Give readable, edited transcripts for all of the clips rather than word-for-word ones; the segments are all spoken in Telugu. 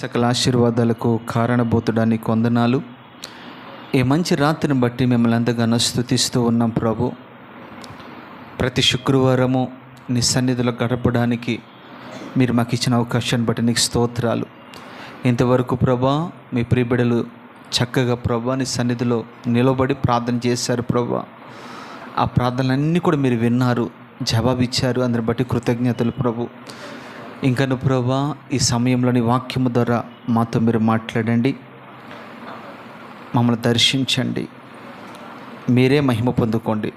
సకల ఆశీర్వాదాలకు కారణభూతుడానికి వందనాలు. ఈ మంచి రాత్రిని బట్టి మిమ్మల్ని ఎంతగానో స్తుతిస్తూ ఉన్నాం ప్రభు. ప్రతి శుక్రవారము నీ సన్నిధిలో గడపడానికి మీరు మాకు ఇచ్చిన అవకాశాన్ని బట్టి నీకు స్తోత్రాలు. ఇంతవరకు ప్రభా మీ ప్రియబిడలు చక్కగా ప్రభా నీ సన్నిధిలో నిలబడి ప్రార్థన చేశారు ప్రభా. ఆ ప్రార్థనలన్నీ కూడా మీరు విన్నారు, జవాబిచ్చారు. అందరిని బట్టి కృతజ్ఞతలు ప్రభు. ఇంకను ప్రభా ఈ సమయంలోని వాక్యము ద్వారా మాతో మీరు మాట్లాడండి, మమ్మల్ని దర్శించండి, మీరే మహిమ పొందుకోండి.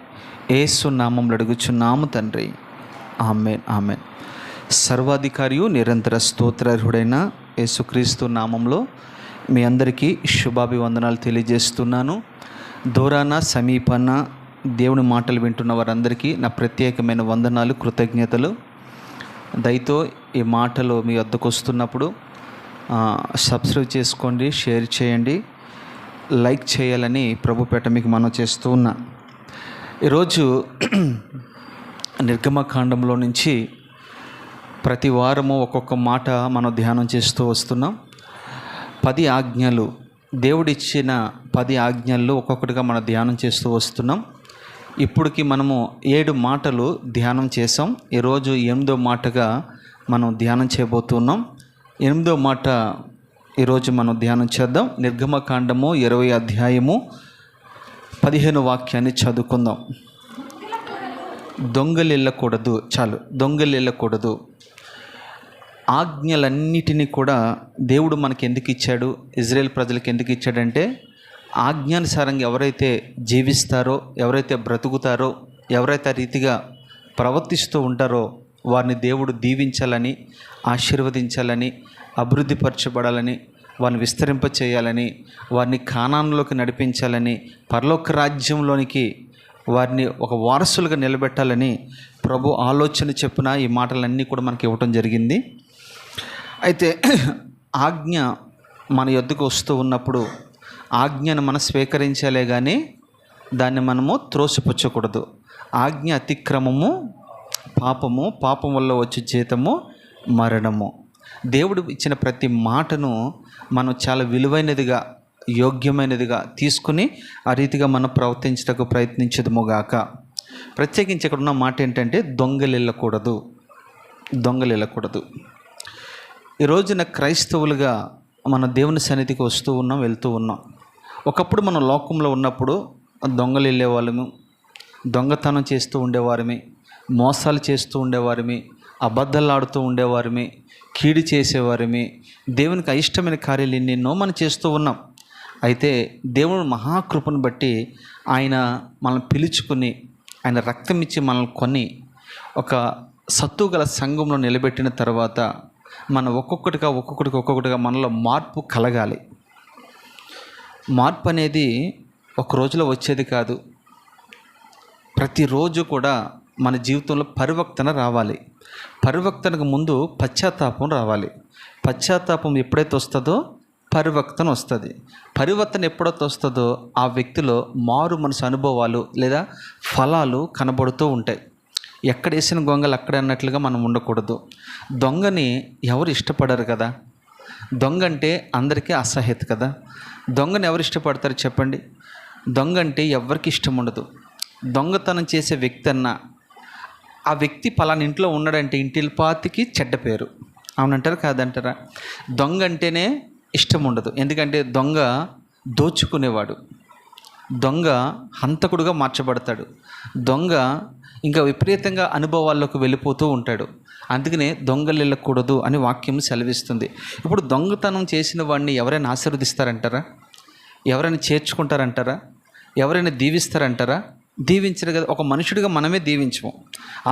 యేసు నామములో అడుగుచున్నాము తండ్రి, ఆమేన్ ఆమేన్. సర్వాధికారియు నిరంతర స్తోత్రార్హుడైన యేసుక్రీస్తు నామంలో మీ అందరికీ శుభాభివందనాలు తెలియజేస్తున్నాను. దూరాన సమీపాన దేవుని మాటలు వింటున్న వారందరికీ నా ప్రత్యేకమైన వందనాలు, కృతజ్ఞతలు. దయతో ఈ మాటలు మీ వద్దకు వస్తున్నప్పుడు సబ్స్క్రైబ్ చేసుకోండి, షేర్ చేయండి, లైక్ చేయాలని ప్రభుపేట మీకు మనం చేస్తూ ఉన్నా. ఈరోజు నిర్గమకాండంలో నుంచి ప్రతి వారము ఒక్కొక్క మాట మనం ధ్యానం చేస్తూ వస్తున్నాం. 10 ఆజ్ఞలు, దేవుడిచ్చిన 10 ఆజ్ఞల్లో ఒక్కొక్కటిగా మనం ధ్యానం చేస్తూ వస్తున్నాం. ఇప్పటికి మనము 7 మాటలు ధ్యానం చేసాం. ఈరోజు 8వ మాటగా మనం ధ్యానం చేయబోతున్నాం. 8వ మాట ఈరోజు మనం ధ్యానం చేద్దాం. నిర్గమకాండము 20 అధ్యాయము 15 వాక్యాన్ని చదువుకుందాం. దొంగలిల్లకూడదు. చాలు, దొంగలిల్లకూడదు. ఆజ్ఞలన్నిటినీ కూడా దేవుడు మనకి ఎందుకు ఇచ్చాడు, ఇజ్రాయేల్ ప్రజలకు ఎందుకు ఇచ్చాడంటే, ఆజ్ఞానుసారంగా ఎవరైతే జీవిస్తారో, ఎవరైతే బ్రతుకుతారో, ఎవరైతే రీతిగా ప్రవర్తిస్తూ ఉంటారో వారిని దేవుడు దీవించాలని, ఆశీర్వదించాలని, అభివృద్ధిపరచబడాలని, వారిని విస్తరింప చేయాలని, వారిని కానానులోకి నడిపించాలని, పరలోక రాజ్యంలోనికి వారిని ఒక వారసులుగా నిలబెట్టాలని ప్రభు ఆలోచన చెప్పున ఈ మాటలన్నీ కూడా మనకి ఇవ్వటం జరిగింది. అయితే ఆజ్ఞ మన యొద్దకు వస్తూ ఉన్నప్పుడు ఆజ్ఞను మనం స్వీకరించాలే కానీ దాన్ని మనము త్రోసిపుచ్చకూడదు. ఆజ్ఞ అతిక్రమము పాపము, పాపం వల్ల వచ్చే జీతము మరణము. దేవుడు ఇచ్చిన ప్రతి మాటను మనం చాలా విలువైనదిగా, యోగ్యమైనదిగా తీసుకుని ఆ రీతిగా మనం ప్రవర్తించటకు ప్రయత్నించదుముగాక. ప్రత్యేకించి ఇక్కడ ఉన్న మాట ఏంటంటే దొంగలిల్లకూడదు, దొంగలిల్లకూడదు. ఈ రోజున క్రైస్తవులుగా మన దేవుని సన్నిధికి వస్తూ ఉన్నాం, వెళ్తూ ఉన్నాం. ఒకప్పుడు మనం లోకంలో ఉన్నప్పుడు దొంగలు వెళ్ళేవాళ్ళము, దొంగతనం చేస్తూ ఉండేవారిమి, మోసాలు చేస్తూ ఉండేవారిమి, అబద్ధాలు ఆడుతూ ఉండేవారిమి, కీడు చేసేవారిమి, దేవునికి అయిష్టమైన కార్యాలు ఎన్నెన్నో మనం చేస్తూ ఉన్నాం. అయితే దేవుని మహాకృపను బట్టి ఆయన మనల్ని పిలుచుకుని, ఆయన రక్తం ఇచ్చి మనల్ని కొని ఒక సత్తుగల సంఘంలో నిలబెట్టిన తర్వాత మనం ఒక్కొక్కటిగా మనలో మార్పు కలగాలి. మార్పు అనేది ఒక రోజులో వచ్చేది కాదు. ప్రతిరోజు కూడా మన జీవితంలో పరివర్తన రావాలి. పరివర్తనకు ముందు పశ్చాత్తాపం రావాలి. పశ్చాత్తాపం ఎప్పుడైతే వస్తుందో పరివర్తన వస్తుంది. పరివర్తన ఎప్పుడైతే వస్తుందో ఆ వ్యక్తిలో మారు మనసు అనుభవాలు లేదా ఫలాలు కనబడుతూ ఉంటాయి. ఎక్కడేసిన గొంగలు అక్కడ అన్నట్లుగా మనం ఉండకూడదు. దొంగని ఎవరు ఇష్టపడరు కదా. దొంగ అంటే అందరికీ అసహ్యత కదా. దొంగని ఎవరు ఇష్టపడతారు చెప్పండి? దొంగ అంటే ఎవరికి ఇష్టం ఉండదు. దొంగతనం చేసే వ్యక్తి అన్నా ఆ వ్యక్తి పలానా ఇంట్లో ఉన్నాడంటే ఇంటిల్పాతికి చెడ్డ పేరు. అవునంటారా కాదంటారా? దొంగ అంటేనే ఇష్టం ఉండదు. ఎందుకంటే దొంగ దోచుకునేవాడు, దొంగ హంతకుడుగా మార్చబడతాడు, దొంగ ఇంకా విపరీతంగా అనుభవాల్లోకి వెళ్ళిపోతూ ఉంటాడు. అందుకనే దొంగలు వెళ్ళకూడదు అని వాక్యం సెలవిస్తుంది. ఇప్పుడు దొంగతనం చేసిన వాడిని ఎవరైనా ఆశీర్వదిస్తారంటారా? ఎవరైనా చేర్చుకుంటారంటారా? ఎవరైనా దీవిస్తారంటారా? దీవించరు కదా. ఒక మనుషుడిగా మనమే దీవించము,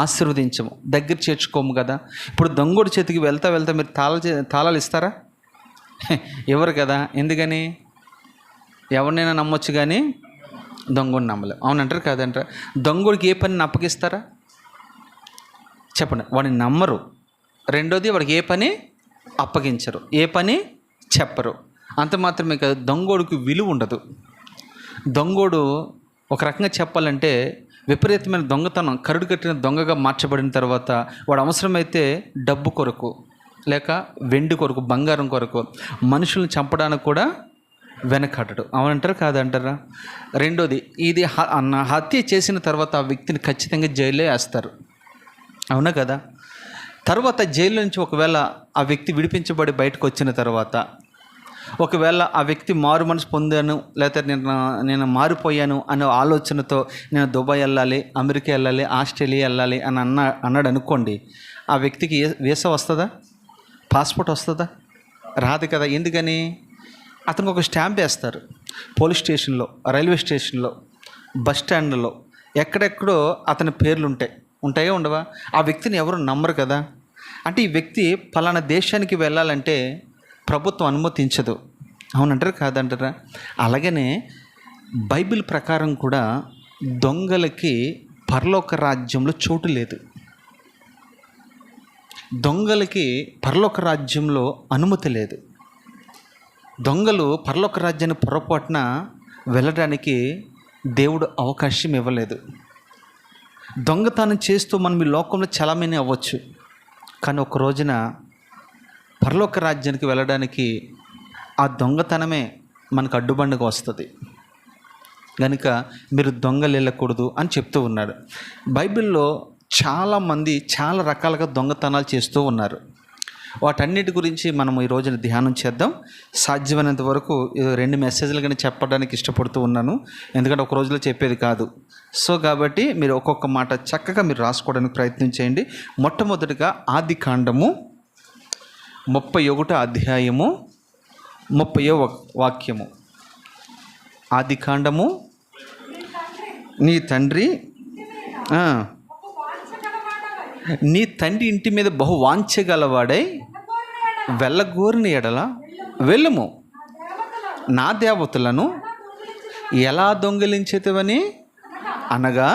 ఆశీర్వదించము, దగ్గర చేర్చుకోము కదా. ఇప్పుడు దొంగోడి చేతికి వెళ్తా మీరు తాళాలు ఇస్తారా? ఎవరు కదా. ఎందుకని? ఎవరినైనా నమ్మొచ్చు కానీ దొంగోడిని నమ్మలేం. అవునంటారు కాదంటారా? దొంగోడికి ఏ పని అప్పగిస్తారా చెప్పండి? వాడిని నమ్మరు. రెండోది, వాడికి ఏ పని అప్పగించరు, ఏ పని చెప్పరు. అంత మాత్రమే కాదు, దొంగోడికి విలువ ఉండదు. దొంగోడు ఒక రకంగా చెప్పాలంటే విపరీతమైన దొంగతనం, కరుడు కట్టిన దొంగగా మార్చబడిన తర్వాత వాడు అవసరమైతే డబ్బు కొరకు లేక వెండి కొరకు, బంగారం కొరకు మనుషుల్ని చంపడానికి కూడా వెనకట్టడు. అవునంటారా కాదంటారా? రెండోది, ఇది హత్య చేసిన తర్వాత ఆ వ్యక్తిని ఖచ్చితంగా జైల్లో వేస్తారు. అవునా కదా? తర్వాత జైలు నుంచి ఒకవేళ ఆ వ్యక్తి విడిపించబడి బయటకు వచ్చిన తర్వాత, ఒకవేళ ఆ వ్యక్తి మారు మనసు పొందాను, లేకపోతే నేను మారిపోయాను అనే ఆలోచనతో నేను దుబాయ్ వెళ్ళాలి, అమెరికా వెళ్ళాలి, ఆస్ట్రేలియా వెళ్ళాలి అని అన్నాడు అనుకోండి, ఆ వ్యక్తికి వీసా వస్తుందా? పాస్పోర్ట్ వస్తుందా? రాదు కదా. ఎందుకని? అతనికి ఒక స్టాంప్ వేస్తారు. పోలీస్ స్టేషన్లో, రైల్వే స్టేషన్లో, బస్ స్టాండ్లో, ఎక్కడెక్కడో అతని పేర్లు ఉంటాయో ఉండవా? ఆ వ్యక్తిని ఎవరు నమ్మరు కదా. అంటే ఈ వ్యక్తి పలానా దేశానికి వెళ్ళాలంటే ప్రభుత్వం అనుమతించదు. అవునంటారా కాదంటారా? అలాగనే బైబిల్ ప్రకారం కూడా దొంగలకి పరలోక రాజ్యంలో చోటు లేదు. దొంగలకి పరలోక రాజ్యంలో అనుమతి లేదు. దొంగలు పరలోక రాజ్యాన్ని పొరపాటున వెళ్ళడానికి దేవుడు అవకాశం ఇవ్వలేదు. దొంగతనం చేస్తూ మనం ఈ లోకంలో చలామణి అవ్వచ్చు, కానీ ఒక రోజున పరలోక రాజ్యానికి వెళ్ళడానికి ఆ దొంగతనమే మనకు అడ్డుబండగా వస్తుంది. కనుక మీరు దొంగలు వెళ్ళకూడదు అని చెప్తూ ఉన్నాడు. బైబిల్లో చాలామంది చాలా రకాలుగా దొంగతనాలు చేస్తూ ఉన్నారు. వాటన్నిటి గురించి మనం ఈ రోజున ధ్యానం చేద్దాం. సాధ్యమైనంత వరకు 2 మెసేజ్లు కానీ చెప్పడానికి ఇష్టపడుతూ ఉన్నాను, ఎందుకంటే ఒక రోజులో చెప్పేది కాదు. సో కాబట్టి మీరు ఒక్కొక్క మాట చక్కగా మీరు రాసుకోవడానికి ప్రయత్నం చేయండి. మొట్టమొదటిగా ఆదికాండము 31వ అధ్యాయము 30వ వాక్యము. ఆదికాండము, నీ తండ్రి ఇంటి మీద బహు వాంఛగలవాడై వెళ్ళగోరిన ఎడల వెళ్ళుము, నా దేవతలను ఎలా దొంగిలించేతివని అనగా,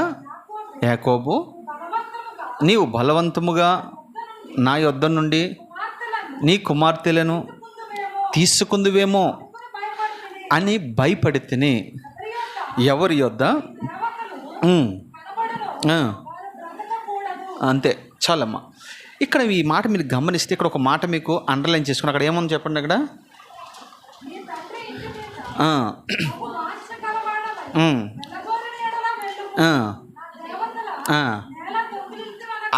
యాకోబు, నీవు బలవంతముగా నా యొద్ద నుండి నీ కుమార్తెలను తీసుకుందువేమో అని భయపడితిని. ఎవరి యొద్ద? అంతే, చాలమ్మా. ఇక్కడ ఈ మాట మీరు గమనిస్తే, ఇక్కడ ఒక మాట మీకు అండర్లైన్ చేసుకుని, అక్కడ ఏమని చెప్పండి. అక్కడ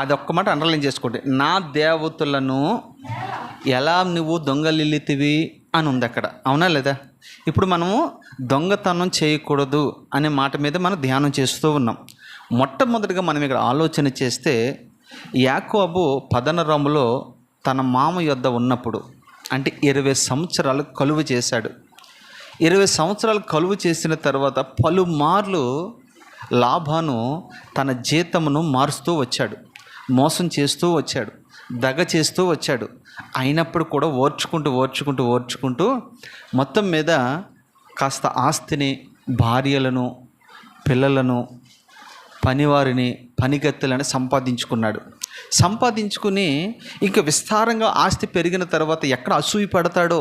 అదొక్క మాట అండర్లైన్ చేసుకోండి. నా దేవతలను ఎలా నువ్వు దొంగలిల్లితివి అని ఉంది అక్కడ. అవునా లేదా? ఇప్పుడు మనము దొంగతనం చేయకూడదు అనే మాట మీద మనం ధ్యానం చేస్తూ ఉన్నాం. మొట్టమొదటిగా మనం ఇక్కడ ఆలోచన చేస్తే, యాకోబు పదనరాములో తన మామ యొద్ద ఉన్నప్పుడు, అంటే 20 సంవత్సరాలు కలువ చేశాడు. 20 సంవత్సరాలు కలువ చేసిన తర్వాత పలుమార్లు లాభాను తన జీతమును మారుస్తూ వచ్చాడు, మోసం చేస్తూ వచ్చాడు, దగ చేస్తూ వచ్చాడు. అయినప్పుడు కూడా ఓర్చుకుంటూ మొత్తం మీద కాస్త ఆస్తిని, భార్యలను, పిల్లలను, పనివారిని, పనిగత్తెలను సంపాదించుకుని ఇంకా విస్తారంగా ఆస్తి పెరిగిన తర్వాత ఎక్కడ అసూయ పడతాడో,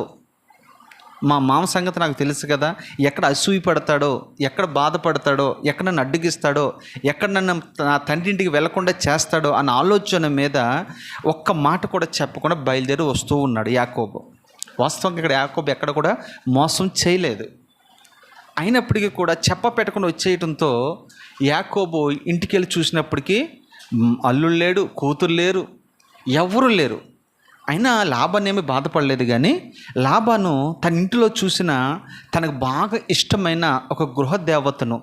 మా మామ సంగతి నాకు తెలుసు కదా, ఎక్కడ అసూయ పడతాడో, ఎక్కడ బాధపడతాడో, ఎక్కడ నన్ను అడ్డగిస్తాడో, ఎక్కడ నన్ను నా తండ్రింటికి వెళ్లకుండా చేస్తాడో అన్న ఆలోచన మీద ఒక్క మాట కూడా చెప్పకుండా బయలుదేరి వస్తూ ఉన్నాడు యాకోబు. వాస్తవంగా ఇక్కడ యాకోబు ఎక్కడ కూడా మోసం చేయలేదు. అయినప్పటికీ కూడా చెప్ప పెట్టకుండా వచ్చేయటంతో యాకోబు ఇంటికి వెళ్ళి చూసినప్పటికీ అల్లుడు లేడు, కూతురు లేరు, ఎవరు లేరు. అయినా లాభాన్ని ఏమీ బాధపడలేదు. కానీ లాభాను తన ఇంటిలో చూసిన తనకు బాగా ఇష్టమైన ఒక గృహదేవతను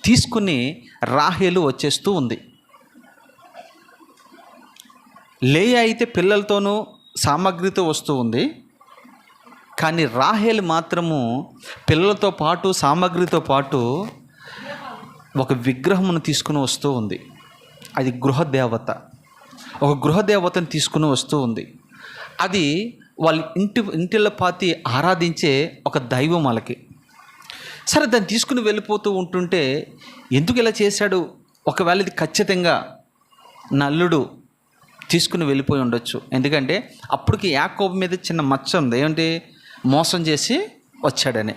తీసుకుని రాహేలు వచ్చేస్తూ ఉంది. లేయా అయితే పిల్లలతోనూ సామాగ్రితో వస్తూ ఉంది. కానీ రాహేలు మాత్రము పిల్లలతో పాటు, సామాగ్రితో పాటు ఒక విగ్రహమును తీసుకుని వస్తూ ఉంది. అది గృహదేవత. ఒక గృహదేవతను తీసుకుని వస్తూ ఉంది. అది వాళ్ళ ఇంటిలో పాతి ఆరాధించే ఒక దైవం వాళ్ళకి. సరే, దాన్ని తీసుకుని వెళ్ళిపోతూ ఉంటుంటే ఎందుకు ఇలా చేశాడు? ఒకవేళ ఇది ఖచ్చితంగా నల్లుడు తీసుకుని వెళ్ళిపోయి ఉండొచ్చు. ఎందుకంటే అప్పటికి యాకోబు మీద చిన్న మచ్చ ఉంది. ఏమంటే మోసం చేసి వచ్చాడని.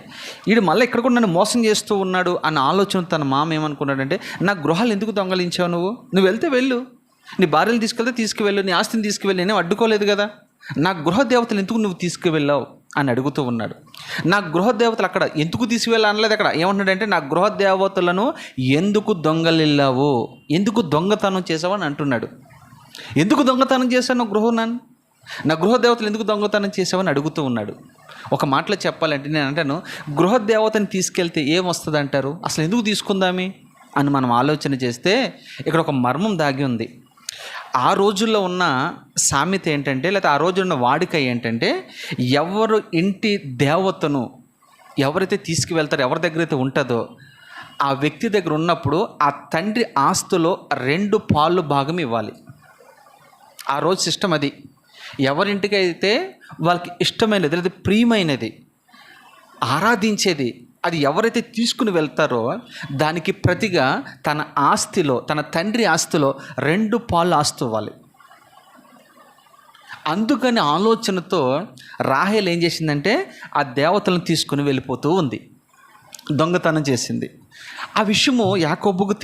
వీడు మళ్ళీ ఇక్కడ కూడా నన్ను మోసం చేస్తూ ఉన్నాడు అన్న ఆలోచన తన మామ ఏమనుకున్నాడంటే, నా గృహాలు ఎందుకు దొంగలించావు? నువ్వు వెళ్తే వెళ్ళు, నీ భార్యను తీసుకువెళ్ళు, నీ ఆస్తిని తీసుకువెళ్ళి, నేనేం అడ్డుకోలేదు కదా. నా గృహ దేవతలు ఎందుకు నువ్వు తీసుకువెళ్ళావు అని అడుగుతూ ఉన్నాడు. నా గృహ దేవతలు అక్కడ ఎందుకు తీసుకువెళ్ళా అనలేదు. అక్కడ ఏమంటున్నాడంటే, నా గృహ దేవతలను ఎందుకు దొంగలిల్లావు, ఎందుకు దొంగతనం చేసావు అని అంటున్నాడు. ఎందుకు దొంగతనం చేశావు నా గృహ దేవతలు ఎందుకు దొంగతనం చేసావని అడుగుతూ ఉన్నాడు. ఒక మాటలో చెప్పాలంటే నేను అంటాను, గృహ దేవతని తీసుకెళ్తే ఏమొస్తుంది అంటారు, అసలు ఎందుకు తీసుకుందామి అని మనం ఆలోచన చేస్తే ఇక్కడ ఒక మర్మం దాగి ఉంది. ఆ రోజుల్లో ఉన్న సామెత ఏంటంటే, లేకపోతే ఆ రోజుల్లో ఉన్న వాడిక ఏంటంటే, ఎవరు ఇంటి దేవతను ఎవరైతే తీసుకువెళ్తారో, ఎవరి దగ్గర అయితే ఉంటుందో ఆ వ్యక్తి దగ్గర ఉన్నప్పుడు ఆ తండ్రి ఆస్తులో 2 పాళ్ళు భాగం ఇవ్వాలి. ఆ రోజు సిస్టమ్ అది. ఎవరింటికి అయితే వాళ్ళకి ఇష్టమైనది లేదా ప్రియమైనది, ఆరాధించేది, అది ఎవరైతే తీసుకుని వెళ్తారో దానికి ప్రతిగా తన ఆస్తిలో, తన తండ్రి ఆస్తిలో 2 పాళ్ళు ఆస్తి ఇవ్వాలి. అందుకని ఆలోచనతో రాహేల్ ఏం చేసిందంటే ఆ దేవతలను తీసుకుని వెళ్ళిపోతూ ఉంది, దొంగతనం చేసింది. ఆ విషయము యాకోబుకు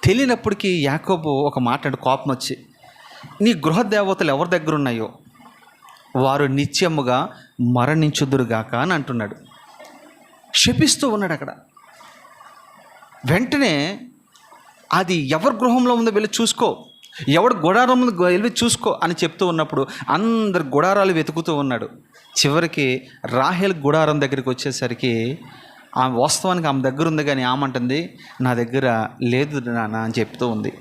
తెలియనప్పటికీ యాకోబు ఒక మాట కోపం వచ్చి, నీ గృహ దేవతలు ఎవరి దగ్గర ఉన్నాయో వారు నిత్యముగా మరణించుదురుగాక అని అంటున్నాడు. శపిస్తూ ఉన్నాడు అక్కడ. వెంటనే అది ఎవరి గృహంలో ఉందో వెళ్ళి చూసుకో, ఎవడు గుడారం వెళ్ళి చూసుకో అని చెప్తూ ఉన్నప్పుడు అందరు గుడారాలు వెతుకుతూ ఉన్నాడు. చివరికి రాహేల్ గుడారం దగ్గరికి వచ్చేసరికి వాస్తవానికి ఆమె దగ్గర ఉంది, కానీ ఆమంటుంది నా దగ్గర లేదు నాన్న అని చెప్తూ ఉంది.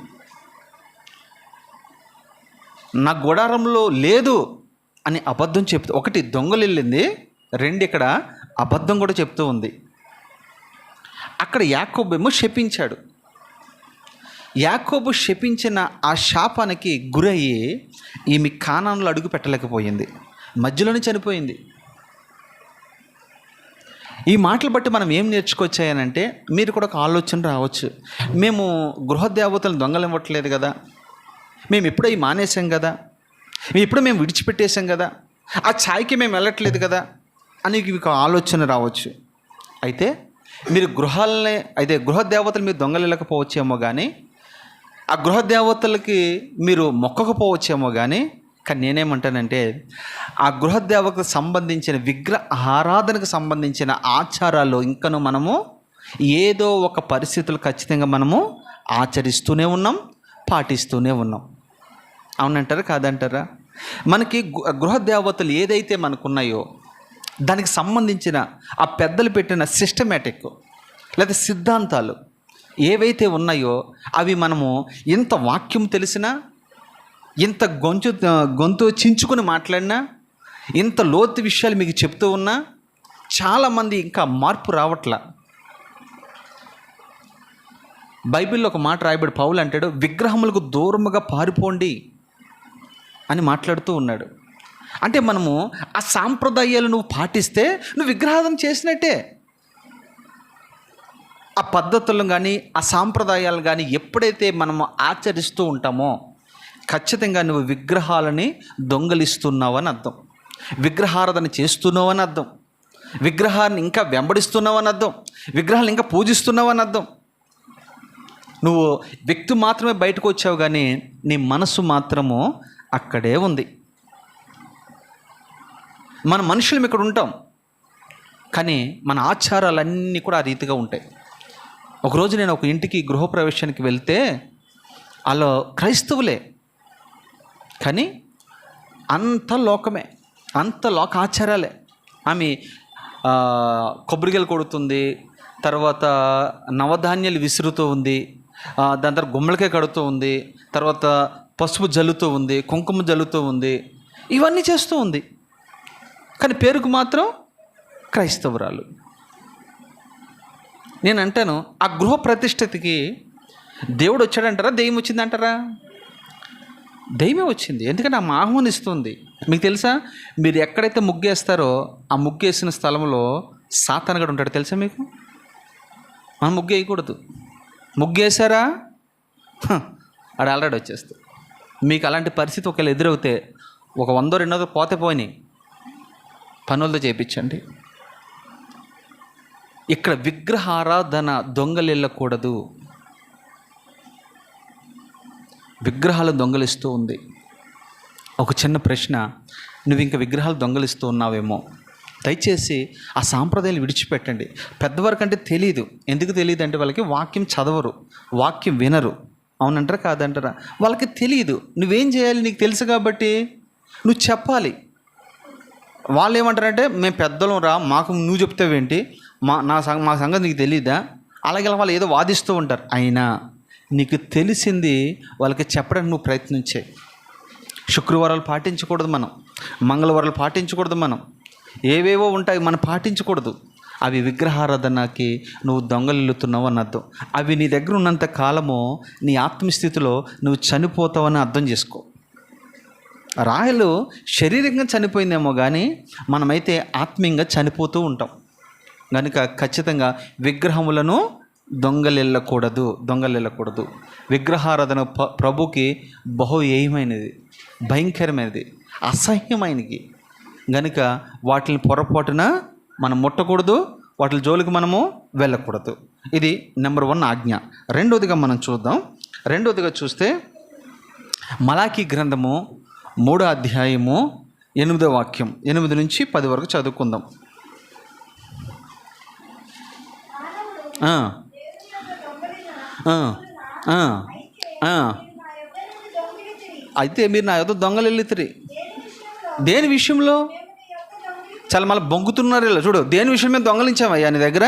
నా గుడారంలో లేదు అని అబద్ధం చెప్తూ, ఒకటి దొంగలు వెళ్ళింది, 2 ఇక్కడ అబద్ధం కూడా చెప్తూ ఉంది. అక్కడ యాకోబు ఏమో శపించాడు. యాకోబు శపించిన ఆ శాపానికి గురయ్యి ఈమె కానాన్లో అడుగు పెట్టలేకపోయింది, మధ్యలోనే చనిపోయింది. ఈ మాటలు బట్టి మనం ఏం నేర్చుకొచ్చాయనంటే, మీరు కూడా ఒక ఆలోచన రావచ్చు, మేము గృహదేవతలను దొంగలు ఇవ్వట్లేదు కదా, మేము ఎప్పుడో ఈ మానేసాం కదా, మేము విడిచిపెట్టేసాం కదా, ఆ ఛాయ్కి మేము వెళ్ళట్లేదు కదా అని మీకు ఆలోచన రావచ్చు. అయితే మీరు గృహ దేవతలు మీరు దొంగలు వెళ్ళకపోవచ్చేమో కానీ, ఆ గృహ దేవతలకి మీరు మొక్కకపోవచ్చేమో కానీ నేనేమంటానంటే, ఆ గృహ దేవతకు సంబంధించిన విగ్రహ ఆరాధనకు సంబంధించిన ఆచారాలు ఇంకను మనము ఏదో ఒక పరిస్థితులు ఖచ్చితంగా మనము ఆచరిస్తూనే ఉన్నాం, పాటిస్తూనే ఉన్నాం. అవునంటారా కాదంటారా? మనకి గృహ దేవతలు ఏదైతే మనకున్నాయో దానికి సంబంధించిన ఆ పెద్దలు పెట్టిన సిస్టమేటిక్ లేదా సిద్ధాంతాలు ఏవైతే ఉన్నాయో అవి మనము ఇంత వాక్యం తెలిసినా, ఇంత గొంతు చించుకుని మాట్లాడినా, ఇంత లోతు విషయాలు మీకు చెప్తూ ఉన్నా చాలామంది ఇంకా మార్పు రావట్లా. బైబిల్లో ఒక మాట రాయబడి పౌలు అంటాడు, విగ్రహములకు దూరముగా పారిపోండి అని మాట్లాడుతూ ఉన్నాడు. అంటే మనము ఆ సాంప్రదాయాలు నువ్వు పాటిస్తే నువ్వు విగ్రహారాధన చేసినట్టే. ఆ పద్ధతులను కానీ ఆ సాంప్రదాయాలు కానీ ఎప్పుడైతే మనము ఆచరిస్తూ ఉంటామో ఖచ్చితంగా నువ్వు విగ్రహాలని దొంగలిస్తున్నావు అని అర్థం, విగ్రహారాధన చేస్తున్నావు అని అర్థం, విగ్రహాన్ని ఇంకా వెంబడిస్తున్నావు అని అర్థం, విగ్రహాలను ఇంకా పూజిస్తున్నావు అని అర్థం. నువ్వు వ్యక్తి మాత్రమే బయటకు వచ్చావు కానీ నీ మనసు మాత్రము అక్కడే ఉంది. మన మనుషులం ఇక్కడ ఉంటాం కానీ మన ఆచారాలన్నీ కూడా ఆ రీతిగా ఉంటాయి. ఒకరోజు నేను ఒక ఇంటికి గృహప్రవేశానికి వెళ్తే అలా క్రైస్తవులే కానీ అంత లోకమే, అంత లోక ఆచారాలే. ఆమె కొబ్బరికాయలు కొడుతుంది, తర్వాత నవధాన్యాలు విసురుతూ ఉంది, దాని తర్వాత గుమ్మడికాయ కడుతూ ఉంది, తర్వాత పసుపు జల్లుతూ ఉంది, కుంకుమ జల్లుతూ ఉంది, ఇవన్నీ చేస్తూ ఉంది. కానీ పేరుకు మాత్రం క్రైస్తవురాలు. నేను అంటాను, ఆ గృహ ప్రతిష్టతకి దేవుడు వచ్చాడంటారా, దెయ్యం వచ్చిందంటారా? దెయ్యమే వచ్చింది. ఎందుకంటే ఆమె ఆహ్వానిస్తుంది. మీకు తెలుసా, మీరు ఎక్కడైతే ముగ్గేస్తారో ఆ ముగ్గేసిన స్థలంలో సాతానుగాడు ఉంటాడు. తెలుసా మీకు? మనం ముగ్గు వేయకూడదు. ముగ్గేశారా ఆడ ఆల్రెడీ వచ్చేస్తుంది. మీకు అలాంటి పరిస్థితి ఒకవేళ ఎదురవుతే ఒక 100-200 పోతే పోయినాయి, పనులతో చేయించండి. ఇక్కడ విగ్రహారాధన దొంగలు వెళ్ళకూడదు. విగ్రహాలు దొంగలిస్తూ ఉంది. ఒక చిన్న ప్రశ్న, నువ్వు ఇంకా విగ్రహాలు దొంగలిస్తూ ఉన్నావేమో. దయచేసి ఆ సాంప్రదాయాలు విడిచిపెట్టండి. పెద్దవారికి అంటే తెలియదు. ఎందుకు తెలియదు అంటే వాళ్ళకి వాక్యం చదవరు, వాక్యం వినరు. అవునంటారా కాదంటారా? వాళ్ళకి తెలియదు. నువ్వేం చేయాలి? నీకు తెలుసు కాబట్టి నువ్వు చెప్పాలి. వాళ్ళు ఏమంటారంటే మేము పెద్దలం రా, మాకు నువ్వు చెప్తావేంటి, మా సంగతి నీకు తెలియదా? అలాగే వాళ్ళు ఏదో వాదిస్తూ ఉంటారు. అయినా నీకు తెలిసింది వాళ్ళకి చెప్పడానికి నువ్వు ప్రయత్నించే. శుక్రవారాలు పాటించకూడదు మనం, మంగళవారాలు పాటించకూడదు మనం, ఏవేవో ఉంటాయి మనం పాటించకూడదు. అవి విగ్రహారాధనకి నువ్వు దొంగలిల్లుతున్నావు అని అర్థం. అవి నీ దగ్గర ఉన్నంత కాలము నీ ఆత్మస్థితిలో నువ్వు చనిపోతావని అర్థం చేసుకో. రాహేలు శారీరకంగా చనిపోయిందేమో కానీ మనమైతే ఆత్మీయంగా చనిపోతూ ఉంటాం. కనుక ఖచ్చితంగా విగ్రహములను దొంగలిల్లకూడదు. విగ్రహారాధన ప్రభుకి బహుయేయమైనది, భయంకరమైనది, అసహ్యమైనది. కనుక వాటిని పొరపాటున మనం ముట్టకూడదు, వాటి జోలికి మనము వెళ్ళకూడదు. ఇది నెంబర్ 1 ఆజ్ఞ. రెండవదిగా మనం చూద్దాం. రెండవదిగా చూస్తే మలాకీ గ్రంథము 3వ అధ్యాయము 8వ వాక్యం, 8 నుంచి 10 వరకు చదువుకుందాం. అయితే మీరు నా యొద్ద దొంగలు వెళ్ళితిరి. దేని విషయంలో? చాలా మళ్ళీ బొంగుతున్నారు ఇలా చూడు. దేని విషయం మీద దొంగలించామయ్యా నీ దగ్గర?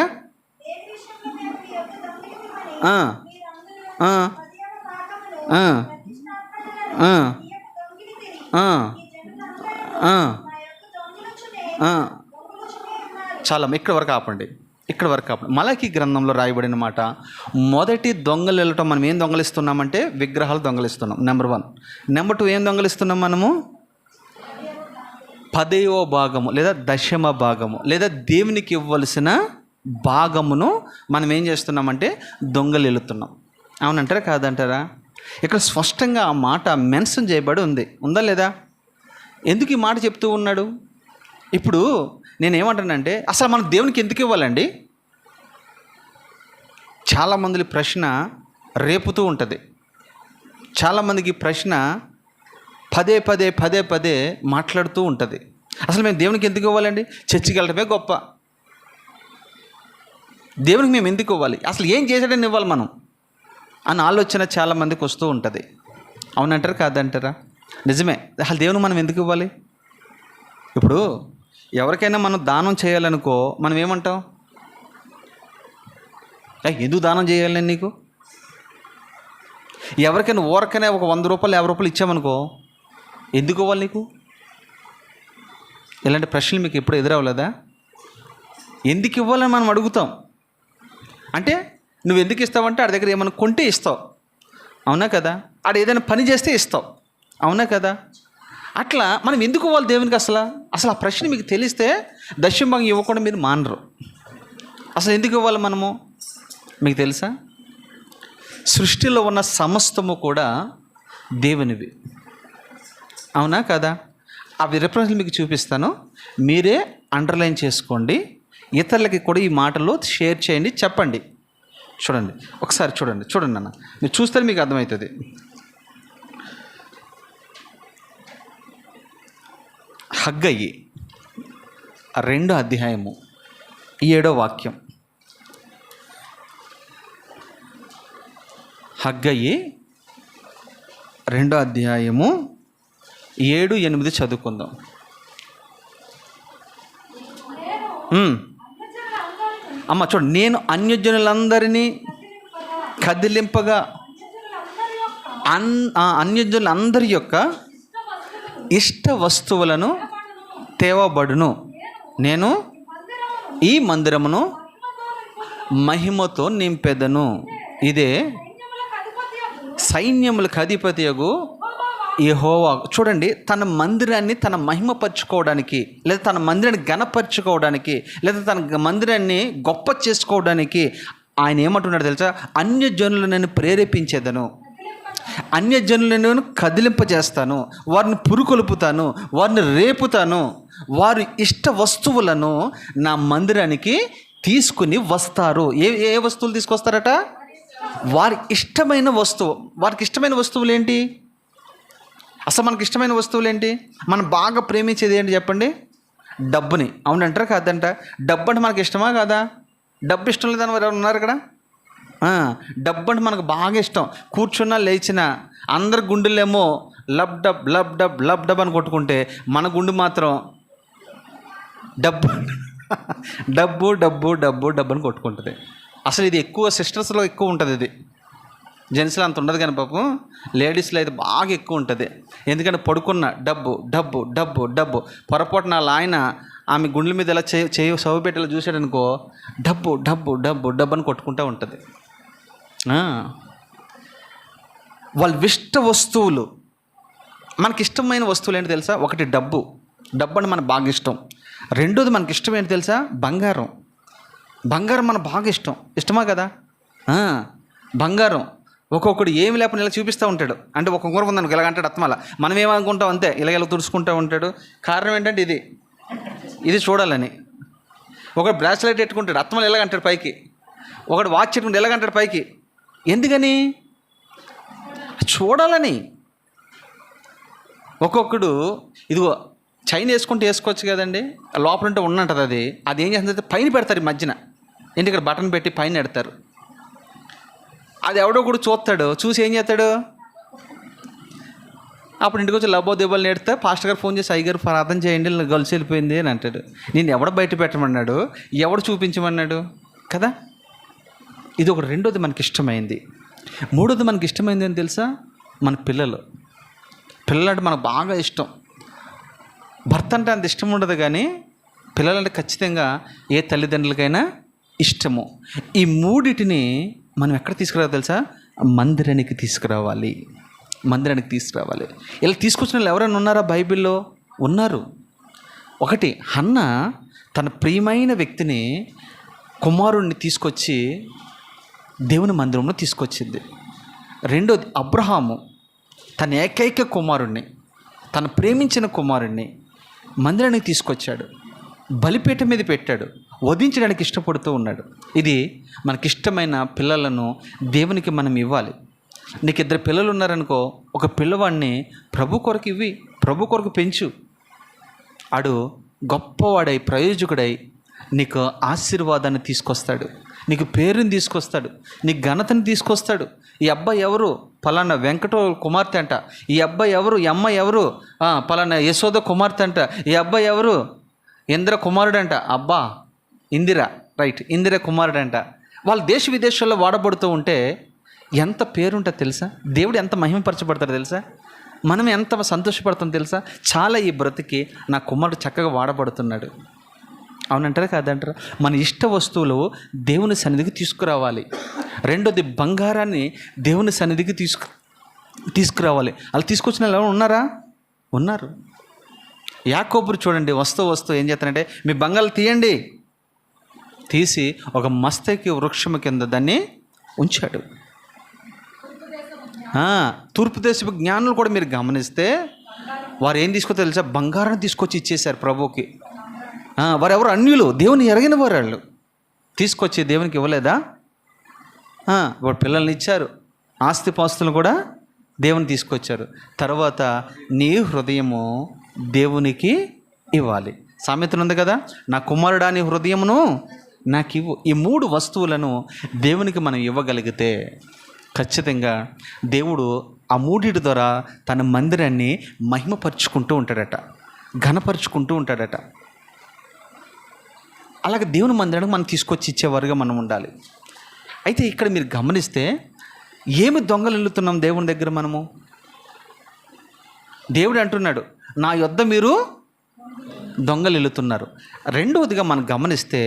చాలా ఇక్కడ వరకు ఆపండి. మలాకీ గ్రంథంలో రాయబడిన మాట, మొదటి దొంగలు వెళ్ళటం. మనం ఏం దొంగలిస్తున్నామంటే విగ్రహాలు దొంగలిస్తున్నాం, నెంబర్ 1. నెంబర్ 2 ఏం దొంగలిస్తున్నాం మనము? 10వ భాగము లేదా 10వ భాగము లేదా దేవునికి ఇవ్వవలసిన భాగమును మనం ఏం చేస్తున్నామంటే దొంగలు వెళుతున్నాం. అవునంటారా కాదంటారా? ఇక్కడ స్పష్టంగా ఆ మాట మెన్షన్ చేయబడి ఉందా లేదా? ఎందుకు ఈ మాట చెప్తూ ఉన్నాడు? ఇప్పుడు నేనేమంటానంటే అసలు మనం దేవునికి ఎందుకు ఇవ్వాలండి? చాలామంది ప్రశ్న రేపుతూ ఉంటుంది. చాలామందికి ప్రశ్న పదే పదే మాట్లాడుతూ ఉంటుంది. అసలు మేము దేవునికి ఎందుకు ఇవ్వాలండి? చర్చికి వెళ్ళడమే గొప్ప. దేవునికి మేము ఎందుకు ఇవ్వాలి? అసలు ఏం చేశాడని ఇవ్వాలి మనం అన్న ఆలోచన చాలామందికి వస్తూ ఉంటుంది. అవునంటారా కాదంటారా? నిజమే. అసలు దేవునికి మనం ఎందుకు ఇవ్వాలి? ఇప్పుడు ఎవరికైనా మనం దానం చేయాలనుకో మనం ఏమంటాం? ఎందుకు దానం చేయాలని నీకు? ఎవరికైనా ఊరకనే ఒక 100 రూపాయలు 50 రూపాయలు ఇచ్చామనుకో ఎందుకు ఇవ్వాలి నీకు? ఇలాంటి ప్రశ్నలు మీకు ఎప్పుడు ఎదురవ్వలేదా? ఎందుకు ఇవ్వాలని మనం అడుగుతాం. అంటే నువ్వు ఎందుకు ఇస్తావంటే ఆడి దగ్గర ఏమైనా కొంటే ఇస్తావు, అవునా కదా? ఆడ ఏదైనా పని చేస్తే ఇస్తావు, అవునా కదా? అట్లా మనం ఎందుకు ఇవ్వాలి దేవునికి? అసలు ఆ ప్రశ్న మీకు తెలిస్తే దశమ భాగం ఇవ్వకుండా మీరు మానరు. అసలు ఎందుకు ఇవ్వాలి మనము? మీకు తెలుసా? సృష్టిలో ఉన్న సమస్తము కూడా దేవునివి, అవునా కదా? అవి రిఫరెన్స్లు మీకు చూపిస్తాను, మీరే అండర్లైన్ చేసుకోండి. ఇతరులకి కూడా ఈ మాటలు షేర్ చేయండి, చెప్పండి. చూడండి, ఒకసారి చూడండి అన్న, మీరు చూస్తే మీకు అర్థమవుతుంది. హగ్గయి 2వ అధ్యాయము 7వ వాక్యం. హగ్గయి 2వ అధ్యాయము 7, 8 చదువుకుందాం. అమ్మ చూడండి, నేను అన్యజనులందరినీ కదిలింపగా అన్యజనులందరి యొక్క ఇష్ట వస్తువులను తేవబడును. నేను ఈ మందిరమును మహిమతో నింపెదను. ఇదే సైన్యములకు అధిపతియగు యెహోవా. చూడండి, తన మందిరాన్ని తన మహిమపరచుకోవడానికి, లేదా తన మందిరాన్ని ఘనపరచుకోవడానికి, లేదా తన మందిరాన్ని గొప్ప చేసుకోవడానికి ఆయన ఏమంటున్నాడు తెలుసా? అన్యజనులను నేను ప్రేరేపించేదను, అన్యజనులను కదిలింపజేస్తాను, వారిని పురుకొలుపుతాను, వారిని రేపుతాను, వారి ఇష్ట వస్తువులను నా మందిరానికి తీసుకుని వస్తారు. ఏ వస్తువులు తీసుకొస్తారట? వారికి ఇష్టమైన వస్తువులు ఏంటి? అసలు మనకి ఇష్టమైన వస్తువులు ఏంటి? మనం బాగా ప్రేమించేది ఏంటి చెప్పండి? డబ్బుని. అవునంటారా కాదంట? డబ్బు అంటే మనకి ఇష్టమా కాదా? డబ్బు ఇష్టం లేదని వారు ఉన్నారు ఇక్కడ. డబ్బు అంటే మనకు బాగా ఇష్టం. కూర్చున్నా లేచినా అందరి గుండెలేమో lub dub lub dub lub dub అని కొట్టుకుంటే మన గుండె మాత్రం డబ్బు డబ్బు డబ్బు డబ్బు డబ్బు అని కొట్టుకుంటుంది. అసలు ఇది ఎక్కువ సిస్టర్స్లో ఎక్కువ ఉంటుంది. ఇది జెంట్స్లో అంత ఉండదు కానీ పాపం లేడీస్లో అయితే బాగా ఎక్కువ ఉంటుంది. ఎందుకంటే పడుకున్న డబ్బు డబ్బు డబ్బు డబ్బు, పొరపాటున వాళ్ళ ఆయన ఆమె గుండెల మీద ఎలా చేయి సవ్వు పెట్టేలా చూశాడనుకో, డబ్బు డబ్బు డబ్బు డబ్బు అని కొట్టుకుంటూ ఉంటుంది. వాళ్ళ ఇష్ట వస్తువులు, మనకి ఇష్టమైన వస్తువులు ఏంటి తెలుసా? ఒకటి డబ్బు. డబ్బు అంటే మనకు బాగా ఇష్టం. రెండోది మనకి ఇష్టం ఏంటి తెలుసా? బంగారం. బంగారం మనకు బాగా ఇష్టమా కదా? బంగారం ఒక్కొక్కడు ఏమి లేకపోతే ఇలా చూపిస్తూ ఉంటాడు. అంటే ఒక ఉంగరం ఉందనుకో ఇలాగంటాడు అత్తమాల. మనం ఏమనుకుంటాం అంతే, ఇలా తుడుచుకుంటూ ఉంటాడు. కారణం ఏంటంటే ఇది చూడాలని. ఒకడు బ్రాస్లెట్ పెట్టుకుంటాడు, అత్తమాల ఇలాగంటాడు పైకి. ఒకడు వాచ్ పెట్టుకుంటే ఇలాగంటాడు పైకి. ఎందుకని? చూడాలని. ఒక్కొక్కడు ఇదిగో చైన్ వేసుకోవచ్చు కదండి, లోపల ఉంటే ఉన్నంటది. అది ఏం చేస్తుంది? పైన పెడతారు ఈ మధ్యన. ఏంటి ఇక్కడ బటన్ పెట్టి పైన పెడతారు. అది ఎవడో కూడా చూస్తాడు. చూసి ఏం చేస్తాడు? అప్పుడు ఇంటికి వచ్చి లబ్బో దెబ్బలు నేడితే పాస్టర్ గారు ఫోన్ చేసి, అయ్యగారు ప్రార్థన చేయండి, గొలుసు వెళ్ళిపోయింది అని అంటాడు. నేను ఎవడ బయట పెట్టమన్నాడు? ఎవడు చూపించమన్నాడు కదా? ఇది ఒక రెండోది మనకి ఇష్టమైంది. మూడోది మనకి ఇష్టమైంది అని తెలుసా? మన పిల్లలు అంటే మనకు బాగా ఇష్టం. భర్త అంటే అంత ఇష్టం ఉండదు కానీ పిల్లలంటే ఖచ్చితంగా ఏ తల్లిదండ్రులకైనా ఇష్టము. ఈ మూడిటిని మనం ఎక్కడ తీసుకురావాలి తెలుసా? మందిరానికి తీసుకురావాలి. ఇలా తీసుకొచ్చిన వాళ్ళు ఎవరైనా ఉన్నారా బైబిల్లో? ఉన్నారు. ఒకటి, హన్న తన ప్రియమైన వ్యక్తిని, కుమారుణ్ణి తీసుకొచ్చి దేవుని మందిరంలో తీసుకొచ్చింది. రెండోది, అబ్రహాము తన ఏకైక కుమారుణ్ణి, తను ప్రేమించిన కుమారుణ్ణి మందిరానికి తీసుకొచ్చాడు. బలిపీఠం మీద పెట్టాడు. వధించడానికి ఇష్టపడుతూ ఉన్నాడు. ఇది మనకిష్టమైన పిల్లలను దేవునికి మనం ఇవ్వాలి. నీకు 2 పిల్లలు ఉన్నారనుకో, ఒక పిల్లవాడిని ప్రభు కొరకు ఇవ్వి, ప్రభు కొరకు పెంచు. ఆడు గొప్పవాడై ప్రయోజకుడై నీకు ఆశీర్వాదాన్ని తీసుకొస్తాడు, నీకు పేరుని తీసుకొస్తాడు, నీకు ఘనతని తీసుకొస్తాడు. ఈ అబ్బాయి ఎవరు? పలానా వెంకటో కుమార్తె అంట. ఈ అబ్బాయి ఎవరు? ఈ అమ్మాయి ఎవరు? పలానా యశోద కుమార్తె అంట. ఈ అబ్బాయి ఎవరు? ఇంద్ర కుమారుడు అంట. అబ్బా, ఇందిర, రైట్, ఇందిర కుమారుడు అంట. వాళ్ళు దేశ విదేశాల్లో వాడబడుతూ ఉంటే ఎంత పేరుంటుంది తెలుసా? దేవుడు ఎంత మహిమపరచబడతారు తెలుసా? మనం ఎంత సంతోషపడతాం తెలుసా? చాలా ఈ బ్రతికి నా కుమారుడు చక్కగా వాడబడుతున్నాడు. అవునంటారా కాదంటారా? మన ఇష్ట వస్తువులు దేవుని సన్నిధికి తీసుకురావాలి. రెండోది, బంగారాన్ని దేవుని సన్నిధికి తీసుకురావాలి. అలా తీసుకొచ్చిన వాళ్ళు ఉన్నారా? ఉన్నారు. యాకోబురు చూడండి, వస్తూ ఏం చేస్తానంటే, మీ బంగారు తీయండి. తీసి ఒక మస్తకి వృక్షము కింద దాన్ని ఉంచాడు. తూర్పు దేశపు జ్ఞానులు కూడా మీరు గమనిస్తే వారు ఏం తీసుకొచ్చి తెలుసా? బంగారాన్ని తీసుకొచ్చి ఇచ్చేశారు ప్రభువుకి. వారు ఎవరు? అన్యులు, దేవుని ఎరగిన వారు. వాళ్ళు తీసుకొచ్చి దేవునికి ఇవ్వలేదా? వాడు పిల్లల్ని ఇచ్చారు, ఆస్తిపాస్తులను కూడా దేవుని తీసుకొచ్చారు. తర్వాత నీ హృదయము దేవునికి ఇవ్వాలి. సామెతలు ఉంది కదా, నా కుమారుడా నీ హృదయమును నాకు ఇవ్వు. ఈ 3 వస్తువులను దేవునికి మనం ఇవ్వగలిగితే ఖచ్చితంగా దేవుడు ఆ 3 ద్వారా తన మందిరాన్ని మహిమపరుచుకుంటూ ఉంటాడట, ఘనపరుచుకుంటూ ఉంటాడట. అలాగే దేవుని మందిరానికి మనం తీసుకొచ్చి ఇచ్చేవారుగా మనం ఉండాలి. అయితే ఇక్కడ మీరు గమనిస్తే ఏమి దొంగలు వెళ్తున్నాం దేవుని దగ్గర మనము? దేవుడు అంటున్నాడు, నా యొద్ద మీరు దొంగలు వెళుతున్నారు. రెండవదిగా మనం గమనిస్తే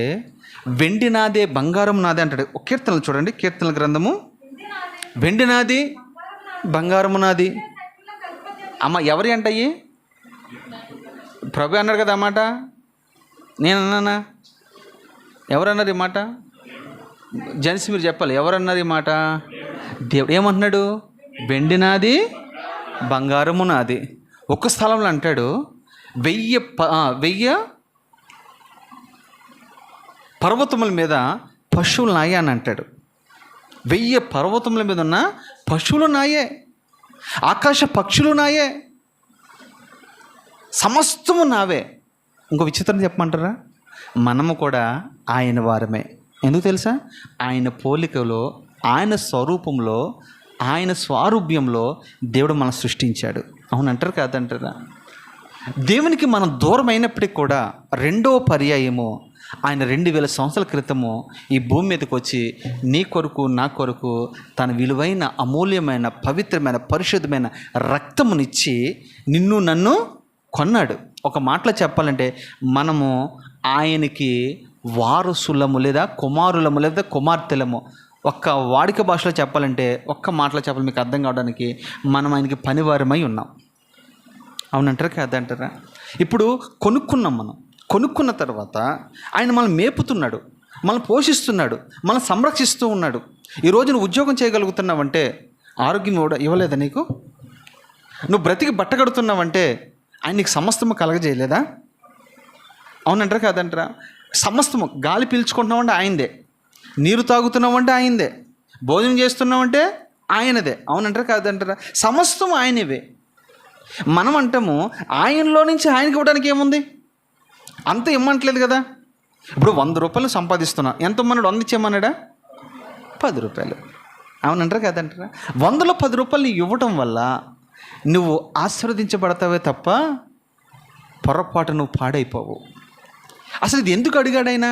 వెండి నాదే బంగారం నాదే అంటాడు. ఒక కీర్తనలు చూడండి, కీర్తనల గ్రంథము, వెండి నాది బంగారము నాది. అమ్మ ఎవరి అంటయ్యి? ప్రభు అన్నాడు కదా అన్నమాట. నేనన్నానా? ఎవరన్నారు ఈ మాట? జెంట్స్ మీరు చెప్పాలి, ఎవరన్నారు ఈ మాట? దేవుడు ఏమంటున్నాడు? వెండి నాది బంగారము నాది. ఒక్క స్థలంలో అంటాడు 1000 పర్వతముల మీద పశువులు నాయి అని అంటాడు. 1000 పర్వతముల మీద ఉన్న పశువులు నాయే, ఆకాశ పక్షులు నాయే, సమస్తము నావే. ఇంకో విచిత్రం చెప్పమంటారా? మనము కూడా ఆయన వారమే. ఎందుకు తెలుసా? ఆయన పోలికలో, ఆయన స్వరూపంలో, ఆయన స్వారూప్యంలో దేవుడు మనం సృష్టించాడు. అవునంటారు కాదంటారా? దేవునికి మనం దూరం అయినప్పటికీ కూడా రెండో పర్యాయము ఆయన 2000 సంవత్సరాల క్రితము ఈ భూమి మీదకి వచ్చి నీ కొరకు నా కొరకు తన విలువైన, అమూల్యమైన, పవిత్రమైన, పరిశుద్ధమైన రక్తమునిచ్చి నిన్ను నన్ను కొన్నాడు. ఒక మాటలో చెప్పాలంటే మనము ఆయనకి వారసులము, లేదా కుమారులము, లేదా కుమార్తెలము. ఒక్క వాడిక భాషలో చెప్పాలంటే, ఒక్క మాటలో చెప్పాలి మీకు అర్థం కావడానికి, మనం ఆయనకి పనివారమై ఉన్నాం. అవునంటారా కాదంటారా? ఇప్పుడు మనం కొనుక్కున్న తర్వాత ఆయన మనల్ని మేపుతున్నాడు, మనల్ని పోషిస్తున్నాడు, మనల్ని సంరక్షిస్తూ ఉన్నాడు. ఈరోజు నువ్వు ఉద్యోగం చేయగలుగుతున్నావంటే ఆరోగ్యం ఇవ్వలేదా నీకు? నువ్వు బ్రతికి బట్ట కడుతున్నావంటే ఆయన నీకు సమస్తము కలగజేయలేదా? అవునంటారా కాదంటారా? సమస్తము. గాలి పీల్చుకుంటున్నామంటే ఆయనదే, నీరు తాగుతున్నామంటే ఆయనదే, భోజనం చేస్తున్నామంటే ఆయనదే. అవునంటారా కాదంటారా? సమస్తం ఆయనవే. మనం అంటాము ఆయనలో నుంచి ఆయనకి ఇవ్వడానికి ఏముంది, అంత ఇమ్మంటలేదు కదా. ఇప్పుడు 100 రూపాయలు సంపాదిస్తున్నా, ఎంత ఇమ్మన్నాడు? 100 ఇచ్చేయమన్నాడా? 10 రూపాయలు. అవునంటారా కాదంటారా? 100లో 10 రూపాయలు ఇవ్వటం వల్ల నువ్వు ఆశీర్వదించబడతావే తప్ప పొరపాటు నువ్వు పాడైపోవు. అసలు ఇది ఎందుకు అడిగాడైనా?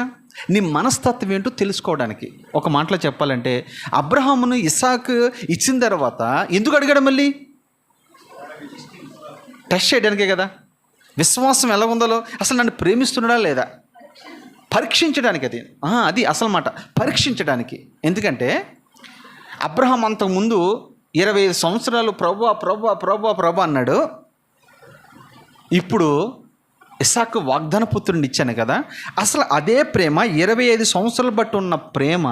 నీ మనస్తత్వం ఏంటో తెలుసుకోవడానికి. ఒక మాటలో చెప్పాలంటే అబ్రహామును ఇస్సాకు ఇచ్చిన తర్వాత ఎందుకు అడిగాడు? మళ్ళీ టెస్ట్ చేయడానికే కదా. విశ్వాసం ఎలా ఉందో, అసలు నన్ను ప్రేమిస్తున్నాడా లేదా పరీక్షించడానికి. అది అసలు మాట, పరీక్షించడానికి. ఎందుకంటే అబ్రహాం అంతకుముందు 25 సంవత్సరాలు ప్రభువా ప్రభువా ప్రభువా ప్రభు అన్నాడు. ఇప్పుడు ఇస్సాకు వాగ్దాన పుత్రుడిని ఇచ్చాను కదా. అసలు అదే ప్రేమ 25 సంవత్సరాలు బట్టి ఉన్న ప్రేమ,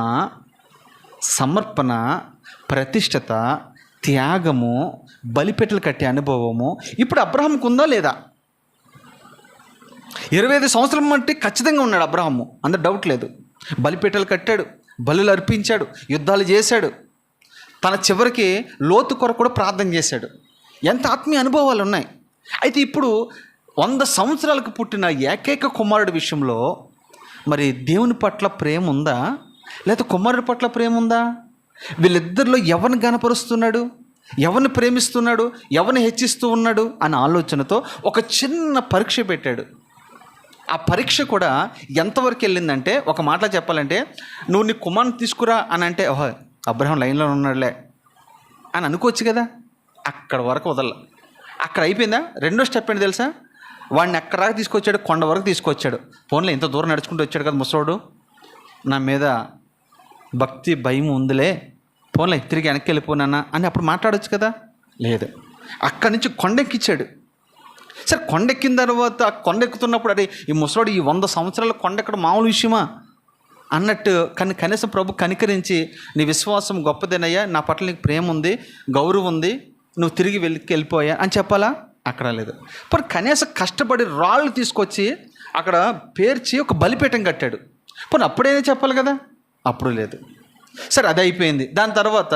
సమర్పణ, ప్రతిష్టత, త్యాగము, బలిపెట్టెలు కట్టే అనుభవము ఇప్పుడు అబ్రహాంకు ఉందా లేదా? 25 సంవత్సరం బట్టి ఖచ్చితంగా ఉన్నాడు అబ్రహాము, అందులో డౌట్ లేదు. బలిపెట్టెలు కట్టాడు, బలులు అర్పించాడు, యుద్ధాలు చేశాడు, తన చివరికి లోతు కొరకు కూడా ప్రార్థన చేశాడు. ఎంత ఆత్మీయ అనుభవాలు ఉన్నాయి. అయితే ఇప్పుడు 100 సంవత్సరాలకు పుట్టిన ఏకైక కుమారుడి విషయంలో మరి దేవుని పట్ల ప్రేమ ఉందా, లేదా కుమారుడి పట్ల ప్రేమ ఉందా? వీళ్ళిద్దరిలో ఎవరిని గణపరుస్తున్నాడు, ఎవరిని ప్రేమిస్తున్నాడు, ఎవరిని హెచ్చిస్తూ ఉన్నాడు అనే ఆలోచనతో ఒక చిన్న పరీక్ష పెట్టాడు. ఆ పరీక్ష కూడా ఎంతవరకు వెళ్ళిందంటే, ఒక మాటలో చెప్పాలంటే, నువ్వు నీ కుమారుని తీసుకురా అని అంటే, ఓహో అబ్రహాం లైన్లో ఉన్నాడులే అని అనుకోవచ్చు కదా. అక్కడ వరకు వదల. అక్కడ అయిపోయిందా? రెండో స్టెప్ ఏంటి తెలుసా? వాడిని అక్కడ దాకా తీసుకొచ్చాడు, కొండ వరకు తీసుకొచ్చాడు. ఫోన్లో ఇంత దూరం నడుచుకుంటూ వచ్చాడు కదా ముసలోడు, నా మీద భక్తి భయం ఉందిలే, ఫోన్లో తిరిగి వెనక్కి వెళ్ళిపోనానా అని అప్పుడు మాట్లాడవచ్చు కదా. లేదు, అక్కడి నుంచి కొండెక్కిచ్చాడు. సరే, కొండెక్కిన తర్వాత కొండెక్కుతున్నప్పుడు అదే ఈ ముసలోడు ఈ 100 సంవత్సరాల కొండెక్కడం మామూలు విషయమా అన్నట్టు, కానీ కనీసం ప్రభు కనికరించి, నీ విశ్వాసం గొప్పదేనయ్యా, నా పట్ల నీకు ప్రేమ ఉంది, గౌరవం ఉంది, నువ్వు తిరిగి వెళ్ళిపోయా అని చెప్పాలా? అక్కడ లేదు. మరి కనీసం కష్టపడి రాళ్ళు తీసుకొచ్చి అక్కడ పేర్చి ఒక బలిపీఠం కట్టాడు. పోనీ అప్పుడేనే చెప్పాలి కదా. అప్పుడు లేదు. సరే, అది అయిపోయింది. దాని తర్వాత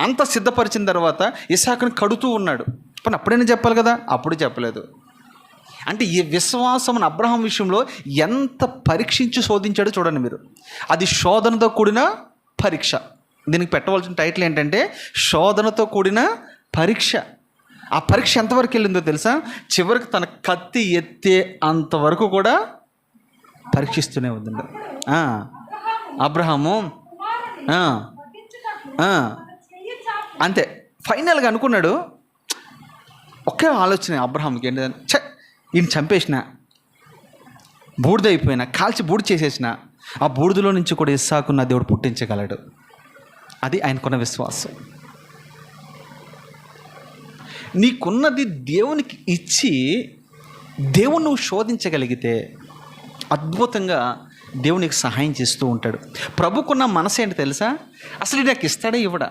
అంత సిద్ధపరిచిన తర్వాత ఇస్సాకుని కడుతూ ఉన్నాడు. పోనీ అప్పుడైనా చెప్పాలి కదా. అప్పుడు చెప్పలేదు. అంటే ఈ విశ్వాసం అబ్రహాం విషయంలో ఎంత పరీక్షించి శోధించాడో చూడండి మీరు. అది శోధనతో కూడిన పరీక్ష. దీనికి పెట్టవలసిన టైటిల్ ఏంటంటే శోధనతో కూడిన పరీక్ష. ఆ పరీక్ష ఎంతవరకు వెళ్ళిందో తెలుసా? చివరికి తన కత్తి ఎత్తే అంతవరకు కూడా పరీక్షిస్తూనే ఉంది అబ్రహాము. అంతే, ఫైనల్గా అనుకున్నాడు. ఒకే ఆలోచన అబ్రహాంకి ఏంటంటే, ఈయన చంపేసిన, బూడిదైపోయినా, కాల్చి బూడి చేసేసిన, ఆ బూడిదలో నుంచి కూడా ఇస్సాకున్న దేవుడు పుట్టించగలడు. అది ఆయనకున్న విశ్వాసం. నీకున్నది దేవునికి ఇచ్చి దేవుని నువ్వు శోధించగలిగితే అద్భుతంగా దేవునికి సహాయం చేస్తూ ఉంటాడు. ప్రభుకున్న మనసు ఏంటి తెలుసా? అసలు నాకు ఇస్తాడే ఇవ్వడా?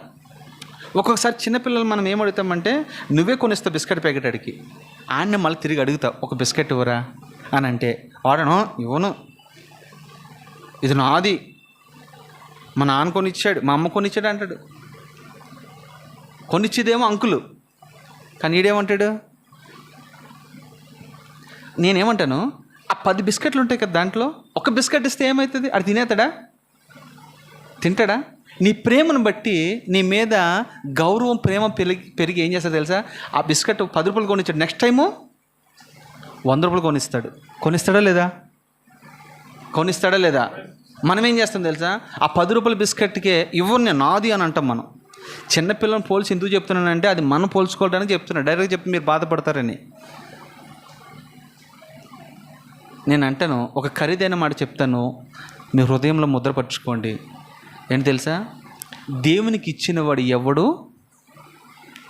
ఒక్కొక్కసారి చిన్నపిల్లలు మనం ఏమడుగుతామంటే, నువ్వే కొనిస్తావు బిస్కెట్ ప్యాకెట్ అడిగి, ఆయన మళ్ళీ తిరిగి అడుగుతావు ఒక బిస్కెట్ ఇవ్వరా అని అంటే, వాడను ఇవ్వను, ఇది నాది, మా నాన్న కొనిచ్చాడు, మా అమ్మ కొనిచ్చాడు అంటాడు. కొనిచ్చేదేమో అంకులు, కానీ ఈడేమంటాడు? నేనేమంటాను, ఆ 10 బిస్కెట్లు ఉంటాయి కదా, దాంట్లో ఒక బిస్కెట్ ఇస్తే ఏమవుతుంది? అది తినేతాడా? తింటాడా? నీ ప్రేమను బట్టి నీ మీద గౌరవం, ప్రేమ పెరిగి ఏం చేస్తాడు తెలుసా? ఆ బిస్కెట్ 10 రూపాయలు కొనిచ్చాడు, నెక్స్ట్ టైము 100 రూపాయలు కొనిస్తాడు. కొనిస్తాడా లేదా? కొనిస్తాడా లేదా? మనం ఏం చేస్తాం తెలుసా? ఆ 10 రూపాయల బిస్కెట్కే ఇవ్వను నేను, నాది అని అంటాం మనం. చిన్నపిల్లలను పోల్చి ఎందుకు చెప్తున్నానంటే, అది మనం పోల్చుకోవడానికి చెప్తున్నాను. డైరెక్ట్గా చెప్తే మీరు బాధపడతారని. నేను అంటాను, ఒక ఖరీదైన మాట చెప్తాను, మీ హృదయంలో ముద్రపరచుకోండి. ఏంటి తెలుసా? దేవునికి ఇచ్చినవాడు ఎవడు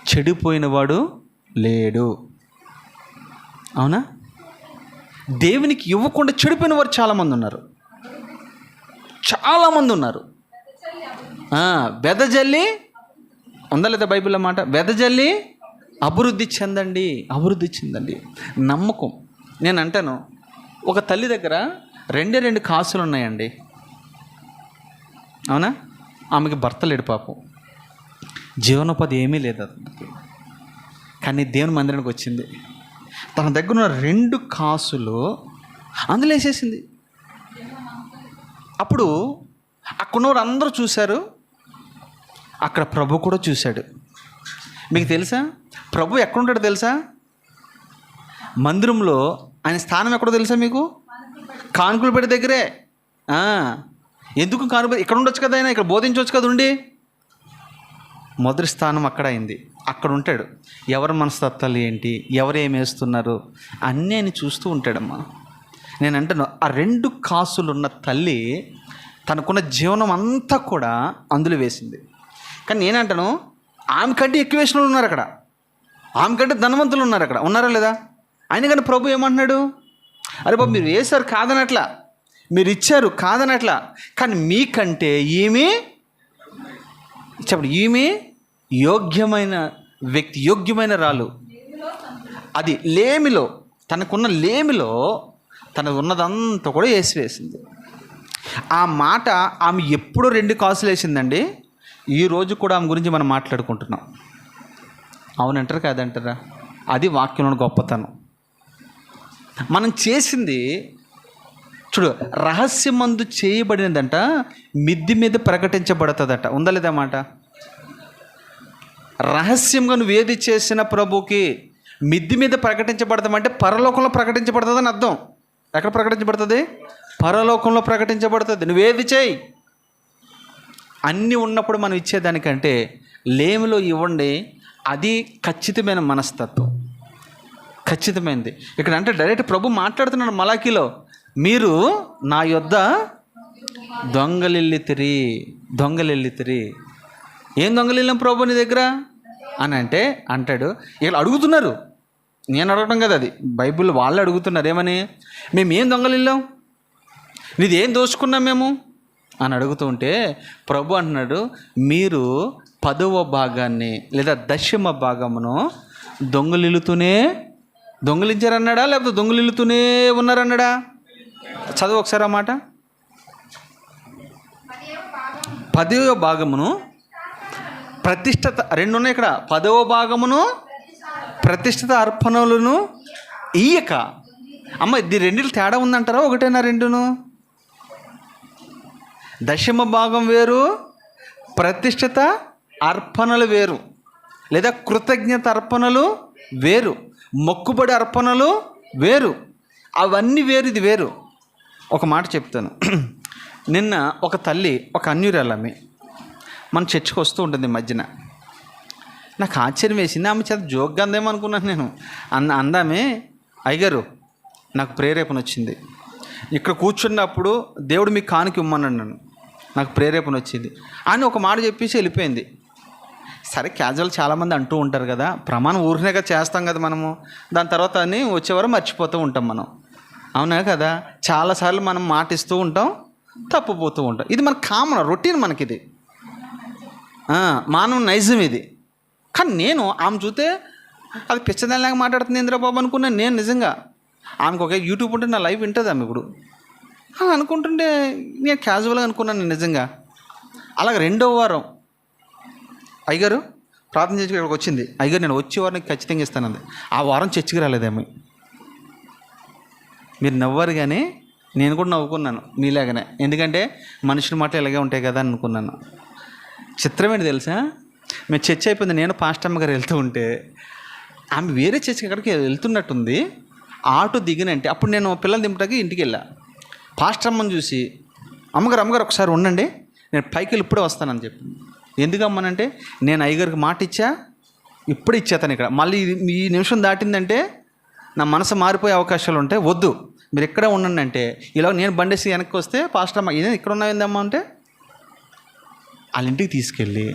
చెడిపోయినవాడు లేడు. అవునా? దేవునికి ఇవ్వకుండా చెడిపోయిన వారు చాలామంది ఉన్నారు, చాలామంది ఉన్నారు. వెదజల్లి ఉందా లేదా బైబిల్లో మాట? వెదజల్లి అభివృద్ధి చెందండి, అభివృద్ధి చెందండి. నమ్మకం. నేను అంటాను, ఒక తల్లి దగ్గర 2 కాసులు ఉన్నాయండి. అవునా? ఆమెకి భర్త లేడు పాపం, జీవనోపాధి ఏమీ లేదు అతనికి. కానీ దేవుని మందిరానికి వచ్చింది, తన దగ్గర ఉన్న 2 కాసులు అందులో వేసేసింది. అప్పుడు అక్కడున్నవారు అందరూ చూశారు, అక్కడ ప్రభు కూడా చూశాడు. మీకు తెలుసా ప్రభు ఎక్కడుంటాడో తెలుసా? మందిరంలో ఆయన స్థానం ఎక్కడో తెలుసా మీకు? కానుకలు పెట్టి దగ్గరే. ఎందుకు కానుక? ఇక్కడ ఉండొచ్చు కదా, ఆయన ఇక్కడ బోధించవచ్చు కదా ఉండి. మొదటి స్థానం అక్కడ అయింది, అక్కడ ఉంటాడు. ఎవరి మనస్తత్వాలు ఏంటి, ఎవరు ఏం వేస్తున్నారు అన్నీ ఆయన చూస్తూ ఉంటాడమ్మా. నేను అంటాను, ఆ 2 కాసులు ఉన్న తల్లి తనకున్న జీవనం అంతా కూడా అందులో వేసింది. కానీ నేనంటాను, ఆమె కంటే ఎక్కువ వేసిన వాళ్ళు ఉన్నారు అక్కడ, ఆమె కంటే ధనవంతులు ఉన్నారు అక్కడ, ఉన్నారా లేదా? ఆయన కానీ ప్రభు ఏమంటున్నాడు? అరే బాబు, మీరు వేశారు కాదనట్లా, మీరు ఇచ్చారు కాదనట్లా, కానీ మీకంటే ఈమె చెప్పండి, ఈమె యోగ్యమైన వ్యక్తి, యోగ్యమైన రాలు. అది లేమిలో, తనకున్న లేమిలో తనకు ఉన్నదంతా కూడా వేసింది. ఆ మాట ఆమె ఎప్పుడో 2 కాసులు వేసిందండి. ఈరోజు కూడా ఆమె గురించి మనం మాట్లాడుకుంటున్నాం. అవునంటారా కాదంటారా? అది వాక్యంలో గొప్పతనం. మనం చేసింది చూడు, రహస్యమందు చేయబడినదంట మిద్ది మీద ప్రకటించబడుతుందట. ఉందా లేదా మాట? రహస్యంగా నువ్వు ఏది చేసిన ప్రభుకి మిద్ది మీద ప్రకటించబడతామంటే పరలోకంలో ప్రకటించబడుతుందని అర్థం. ఎక్కడ ప్రకటించబడుతుంది? పరలోకంలో ప్రకటించబడుతుంది. నువ్వేది చేయి, అన్నీ ఉన్నప్పుడు మనం ఇచ్చేదానికంటే లేమిలో ఇవ్వండి. అది ఖచ్చితమైన మనస్తత్వం, ఖచ్చితమైనది. ఇక్కడ అంటే డైరెక్ట్ ప్రభు మాట్లాడుతున్నాడు మలాకీలో, మీరు నా యొద్ద దొంగలిల్లితిరి. ఏం దొంగలిల్లాం ప్రభు నీ దగ్గర అని అంటే అంటాడు. ఇక్కడ అడుగుతున్నారు, నేను అడగటం కదా, అది బైబిల్ వాళ్ళు అడుగుతున్నారు. ఏమని? మేము ఏం దొంగలిల్లాం, నీది ఏం దోచుకున్నాం మేము అని అడుగుతూ ఉంటే ప్రభు అంటున్నాడు, మీరు 10వ భాగాన్ని లేదా 10వ భాగమును దొంగిలించారన్నాడా, లేకపోతే దొంగిలిల్లుతూనే ఉన్నారన్నాడా? చదువు ఒకసారి ఆ మాట. 10వ భాగమును ప్రతిష్ఠిత, 2 ఉన్నాయి ఇక్కడ. 10వ భాగమును ప్రతిష్ఠిత అర్పణలను ఇయ్యక. అమ్మ, ఇది 2 తేడా ఉందంటారా? ఒకటేనా 2ను? 10వ భాగం వేరు, ప్రతిష్ఠిత అర్పణలు వేరు, లేదా కృతజ్ఞత అర్పణలు వేరు, మొక్కుబడి అర్పణలు వేరు. అవన్నీ వేరు, ఇది వేరు. ఒక మాట చెప్తాను. నిన్న ఒక తల్లి, ఒక అన్యురాలమ్మి మన చర్చికి వస్తూ ఉంటుంది మధ్యన. నాకు ఆశ్చర్యం వేసింది, ఆమె చేత జోక్గా అందేమో అనుకున్నాను నేను. అందామే, అయ్యగారు నాకు ప్రేరేపణ వచ్చింది, ఇక్కడ కూర్చున్నప్పుడు దేవుడు మీకు కానుక ఇమ్మన్నాడు, నాకు ప్రేరేపణ వచ్చింది అని ఒక మాట చెప్పేసి వెళ్ళిపోయింది. సరే, క్యాజువల్ చాలామంది అంటూ ఉంటారు కదా, ప్రమాణం ఊరినేగా చేస్తాం కదా మనము, దాని తర్వాత అని వచ్చేవారు మర్చిపోతూ ఉంటాం మనం. అవునా కదా? చాలాసార్లు మనం మాటిస్తూ ఉంటాం, తప్పుపోతూ ఉంటాం. ఇది మన కామన్ రొటీన్, మనకిది మానవ నైజం ఇది. కానీ నేను ఆమె చూస్తే అది పిచ్చదానిలాగా మాట్లాడుతుంది ఇంద్రబాబు అనుకున్నాను నేను. నిజంగా ఆమెకు ఒక యూట్యూబ్ ఉంటే నా లైవ్ వింటుంది ఆమె ఇప్పుడు అనుకుంటుంటే నేను క్యాజువల్గా అనుకున్నాను నిజంగా. అలాగే రెండో వారం అయ్యగారు ప్రార్థన చేసి ఇక్కడికి వచ్చింది. అయ్యగారు నేను వచ్చే వారం ఖచ్చితంగా ఇస్తానంది. ఆ వారం చర్చికి రాలేదేమో. మీరు నవ్వారు, కానీ నేను కూడా నవ్వుకున్నాను మీలాగానే. ఎందుకంటే మనుషుల మాటలు ఇలాగే ఉంటాయి కదా అనుకున్నాను. చిత్రం ఏంటి తెలుసా, మేము చర్చ అయిపోయింది, నేను పాస్టమ్మ గారు వెళ్తూ ఉంటే ఆమె వేరే చర్చికి ఎక్కడికి వెళ్తున్నట్టుంది. ఆటో దిగినంటే అప్పుడు నేను పిల్లలు దింపడానికి ఇంటికి వెళ్ళా. పాస్టమ్మని చూసి అమ్మగారు ఒకసారి ఉండండి, నేను పైకి వెళ్ళి ఇప్పుడే వస్తానని చెప్పి. ఎందుకు అమ్మనంటే నేను అయ్యగారికి మాట ఇచ్చా, ఇప్పుడే ఇచ్చేతాను ఇక్కడ. మళ్ళీ ఈ నిమిషం దాటిందంటే నా మనసు మారిపోయే అవకాశాలు ఉంటాయి, వద్దు మీరు ఇక్కడే ఉండండి అంటే, ఇలా నేను బండేసి వెనక్కి వస్తే పాస్టమ్మ ఇదే ఇక్కడ ఉన్నాయిందమ్మా అంటే వాళ్ళ ఇంటికి తీసుకెళ్ళి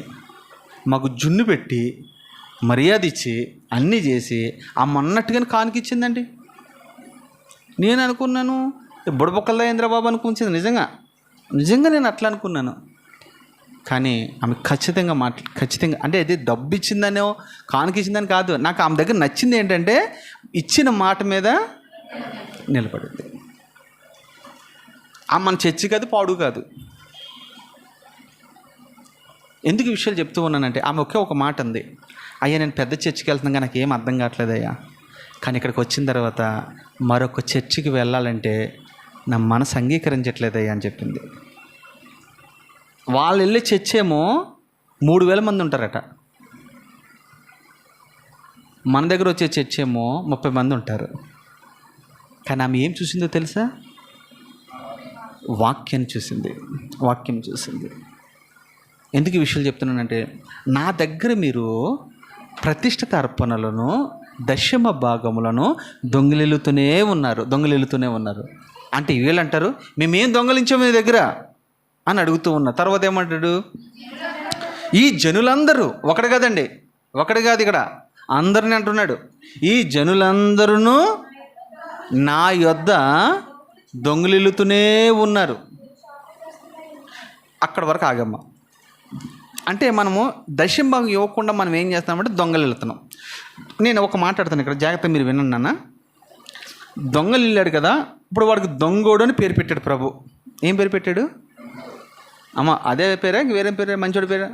మాకు జున్ను పెట్టి మర్యాద ఇచ్చి అన్నీ చేసి అమ్మ అన్నట్టుగానే కానికిచ్చిందండి. నేను అనుకున్నాను బుడబొక్కల్దా ఇంద్రబాబు అనుకుంటుంది. నిజంగా నేను అట్లా అనుకున్నాను. కానీ ఆమె ఖచ్చితంగా అంటే అది డబ్బు ఇచ్చిందనో కానుకిచ్చిందని కాదు, నాకు ఆమె దగ్గర నచ్చింది ఏంటంటే ఇచ్చిన మాట మీద నిలబడింది. ఆమె మన చర్చి కాదు, పాడు కాదు. ఎందుకు ఈ విషయాలు చెప్తూ ఉన్నానంటే ఆమె ఒక మాట ఉంది, అయ్యా నేను పెద్ద చర్చికి వెళ్తున్నాగా నాకు ఏం అర్థం కావట్లేదయ్యా, కానీ ఇక్కడికి వచ్చిన తర్వాత మరొక చర్చికి వెళ్ళాలంటే నా మనసు అంగీకరించట్లేదయ్యా అని చెప్పింది. వాళ్ళు వెళ్ళే చర్చ్ ఏమో 3,000 మంది ఉంటారట, మన దగ్గర వచ్చే చర్చ్ ఏమో 30 మంది ఉంటారు. కానీ ఆమె ఏం చూసిందో తెలుసా, వాక్యం చూసింది. ఎందుకు ఈ విషయాలు చెప్తున్నానంటే నా దగ్గర మీరు ప్రతిష్ఠిత అర్పణలను దశమ భాగములను దొంగిలిల్లుతూనే ఉన్నారు. అంటే వీళ్ళు అంటారు మేమేం దొంగలించాము మీ దగ్గర అని అడుగుతూ ఉన్నారు. తర్వాత ఏమంటాడు, ఈ జనులందరూ ఒకటి కాదు ఇక్కడ అందరిని అంటున్నాడు, ఈ జనులందరూ నా యొద్ద దొంగిలిల్లుతూనే ఉన్నారు. అక్కడ వరకు ఆగమ్మ. అంటే మనము దశమ భాగం ఇవ్వకుండా మనం ఏం చేస్తామంటే దొంగలిల్లుతున్నాం. నేను ఒక మాట్లాడతాను ఇక్కడ, జాగ్రత్త మీరు వినండి నాన్న. దొంగలు వెళ్ళాడు కదా, ఇప్పుడు వాడికి దొంగోడు అని పేరు పెట్టాడు ప్రభు. ఏం పేరు పెట్టాడు అమ్మ? అదే పేరే, వేరే పేరే, మంచోడి పేరే?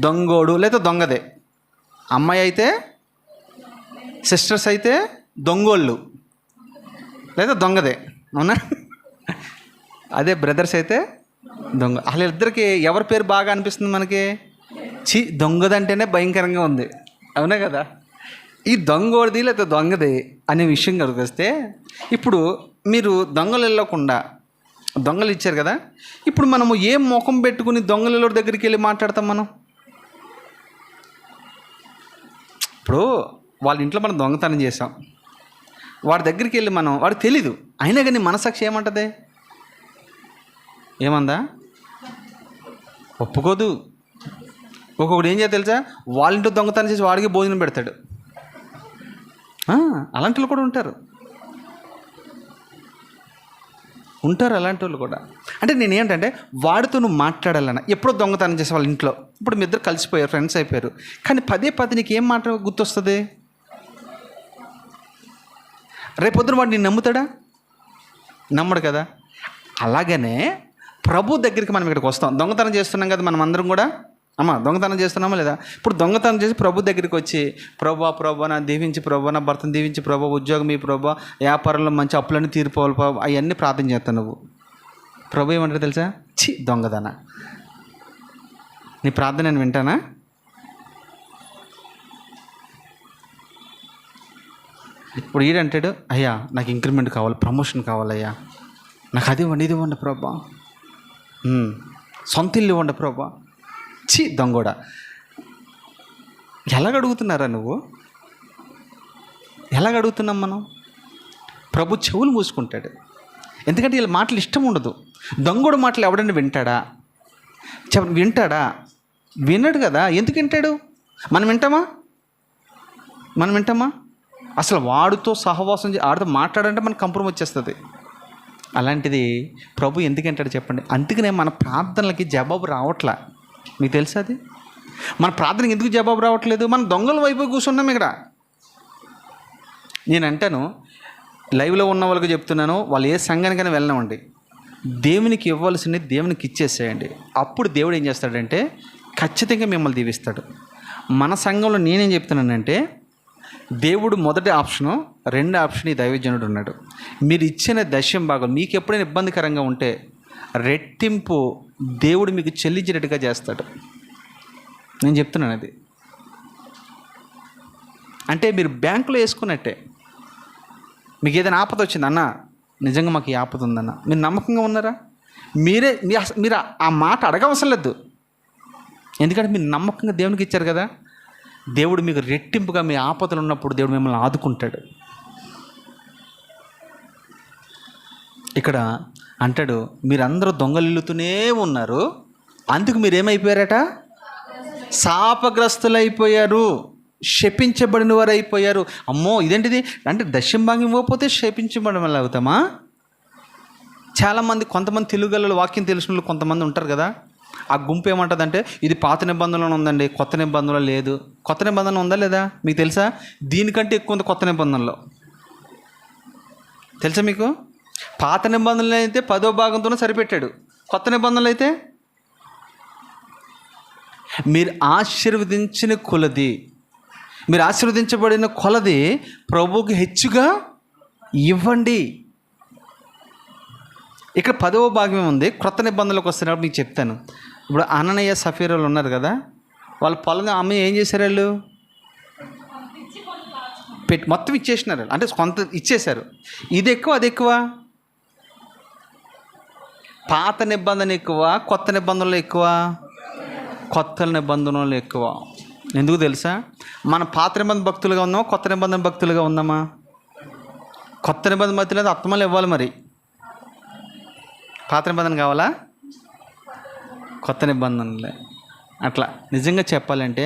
దొంగోడు లేదా దొంగదే. అమ్మాయి అయితే సిస్టర్స్ అయితే దొంగోళ్ళు లేదా దొంగదే, అవునా? అదే బ్రదర్స్ అయితే దొంగ. వాళ్ళిద్దరికి ఎవరి పేరు బాగా అనిపిస్తుంది మనకి? దొంగదంటేనే భయంకరంగా ఉంది, అవునా కదా? ఈ దొంగోడిది లేదా దొంగది అనే విషయం కనుకొస్తే, ఇప్పుడు మీరు దొంగలు వెళ్ళకుండా దొంగలు ఇచ్చారు కదా, ఇప్పుడు మనము ఏం ముఖం పెట్టుకుని దొంగల దగ్గరికి వెళ్ళి మాట్లాడతాం మనం? ఇప్పుడు వాళ్ళ ఇంట్లో మనం దొంగతనం చేసాం, వాడి దగ్గరికి వెళ్ళి మనం, వాడికి తెలీదు అయినా కానీ మనసాక్షి ఏమంటుంది? ఏమందా? ఒప్పుకోదు. ఒక్కొక్కడు ఏం చేయాలి తెలుసా, వాళ్ళ ఇంట్లో దొంగతనం చేసి వాడికి భోజనం పెడతాడు. అలాంటి వాళ్ళు కూడా ఉంటారు అలాంటి వాళ్ళు కూడా. అంటే నేను ఏంటంటే వాడితో నువ్వు మాట్లాడాలన్నా, ఎప్పుడో దొంగతనం చేసే వాళ్ళ ఇంట్లో, ఇప్పుడు మీ ఇద్దరు కలిసిపోయారు, ఫ్రెండ్స్ అయిపోయారు, కానీ పదే నీకు ఏం మాట గుర్తొస్తుంది? రేపొద్దున వాడు నేను నమ్ముతాడా? నమ్మడు కదా. అలాగనే ప్రభు దగ్గరికి మనం ఇక్కడికి వస్తాం, దొంగతనం చేస్తున్నాం కదా మనం అందరం కూడా. దొంగతనం చేస్తున్నామా లేదా? ఇప్పుడు దొంగతనం చేసి ప్రభు దగ్గరికి వచ్చి, ప్రభా నా దీవించి, నా భర్తను దీవించి, ఉద్యోగం ఈ వ్యాపారంలో మంచి అప్పులన్నీ తీరిపోవాలి అవన్నీ ప్రార్థన చేస్తాను. నువ్వు ప్రభు ఏమంటారు తెలుసా? దొంగదనా, నీ ప్రార్థన నేను వింటానా? ఇప్పుడు ఈడంటాడు, అయ్యా నాకు ఇంక్రిమెంట్ కావాలి, ప్రమోషన్ కావాలయ్యా, నాకు అది ఇవ్వండి ప్రభా, సొంత ఇల్లు ఇవ్వండి ప్రభా. దొంగోడా, ఎలాగడుగుతున్నారా నువ్వు? ఎలాగడుగుతున్నాం మనం? ప్రభు చెవులు మూసుకుంటాడు, ఎందుకంటే వీళ్ళ మాటలు ఇష్టం ఉండదు. దొంగోడు మాటలు ఎవడన్నా వింటాడా? వినడు కదా. ఎందుకు వింటాడు? మనం వింటామా? అసలు వాడితో సహవాసం ఆడితో మాట్లాడంటే మనకు కంపరం వచ్చేస్తుంది. అలాంటిది ప్రభు ఎందుకంటాడు చెప్పండి? అందుకనే మన ప్రార్థనలకి జవాబు రావట్లా. మీకు తెలుసా అది? మన ప్రార్థనకి ఎందుకు జవాబు రావట్లేదు? మనం దొంగల వైపు కూర్చున్నాం ఇక్కడ. నేను అంటాను, లైవ్లో ఉన్న వాళ్ళకి చెప్తున్నాను, వాళ్ళు ఏ సంఘానికైనా వెళ్ళనివ్వండి, దేవునికి ఇవ్వాల్సినవి దేవునికి ఇచ్చేసేయండి. అప్పుడు దేవుడు ఏం చేస్తాడంటే ఖచ్చితంగా మిమ్మల్ని దీవిస్తాడు. మన సంఘంలో నేనేం చెప్తున్నానంటే, దేవుడు మొదటి ఆప్షను, రెండో ఆప్షన్ ఈ దైవజనుడు ఉన్నాడు. మీరు ఇచ్చిన దశం భాగం మీకు ఎప్పుడైనా ఇబ్బందికరంగా ఉంటే రెట్టింపు దేవుడు మీకు చెల్లించినట్టుగా చేస్తాడు. నేను చెప్తున్నాను అది. అంటే మీరు బ్యాంకులో వేసుకున్నట్టే. మీకు ఏదైనా ఆపద వచ్చింది, అన్న నిజంగా మాకు ఈ ఆపద ఉందన్న, మీరు నమ్మకంగా ఉన్నారా? మీరు ఆ మాట అడగవసరం లేదు. ఎందుకంటే మీరు నమ్మకంగా దేవునికి ఇచ్చారు కదా. దేవుడు మీకు రెట్టింపుగా మీ ఆపదలు ఉన్నప్పుడు దేవుడు మిమ్మల్ని ఆదుకుంటాడు. ఇక్కడ అంటాడు, మీరందరూ దొంగలిల్లుతూనే ఉన్నారు, అందుకు మీరేమైపోయారట? శాపగ్రస్తులైపోయారు, శపించబడిన వారు అయిపోయారు. అమ్మో ఇదేంటిది అంటే దశం భాగం ఇవ్వకపోతే శపించబడిన వాళ్ళు అవుతామా? చాలామంది, కొంతమంది తెలుగులలో వాక్యం తెలిసిన వాళ్ళు కొంతమంది ఉంటారు కదా, ఆ గుంపు ఏమంటుందంటే ఇది పాత నిబంధనలో ఉందండి, కొత్త నిబంధనలో లేదు. కొత్త నిబంధన ఉందా లేదా మీకు తెలుసా? దీనికంటే ఎక్కువ ఉంది కొత్త నిబంధనలో. తెలుసా మీకు? పాత నిబంధనలు అయితే 10వ భాగంతోనే సరిపెట్టాడు. కొత్త నిబంధనలు అయితే మీరు ఆశీర్వదించిన కొలది, మీరు ఆశీర్వదించబడిన కొలది ప్రభువుకి హెచ్చుగా ఇవ్వండి. ఇక్కడ 10వ భాగమే ఉంది. క్రొత్త నిబంధనలకు వస్తున్నప్పుడు మీకు చెప్తాను. ఇప్పుడు అననీయ సఫీరాలు ఉన్నారు కదా, వాళ్ళ పొలం అమ్మ ఏం చేశారు? వాళ్ళు మొత్తం ఇచ్చేసినారు. అంటే కొంత ఇచ్చేశారు. ఇది ఎక్కువ అది ఎక్కువ? పాత నిబంధన ఎక్కువ, కొత్త నిబంధనలు ఎక్కువ? కొత్త నిబంధనలు ఎక్కువ. ఎందుకు తెలుసా? మన పాత నిబంధన భక్తులుగా ఉన్నామా, కొత్త నిబంధన భక్తులుగా ఉన్నామా? కొత్త నిబంధన భక్తులు అత్తమాలు ఇవ్వాలి. మరి పాత నిబంధన కావాలా, కొత్త నిబంధనలే? అట్లా నిజంగా చెప్పాలంటే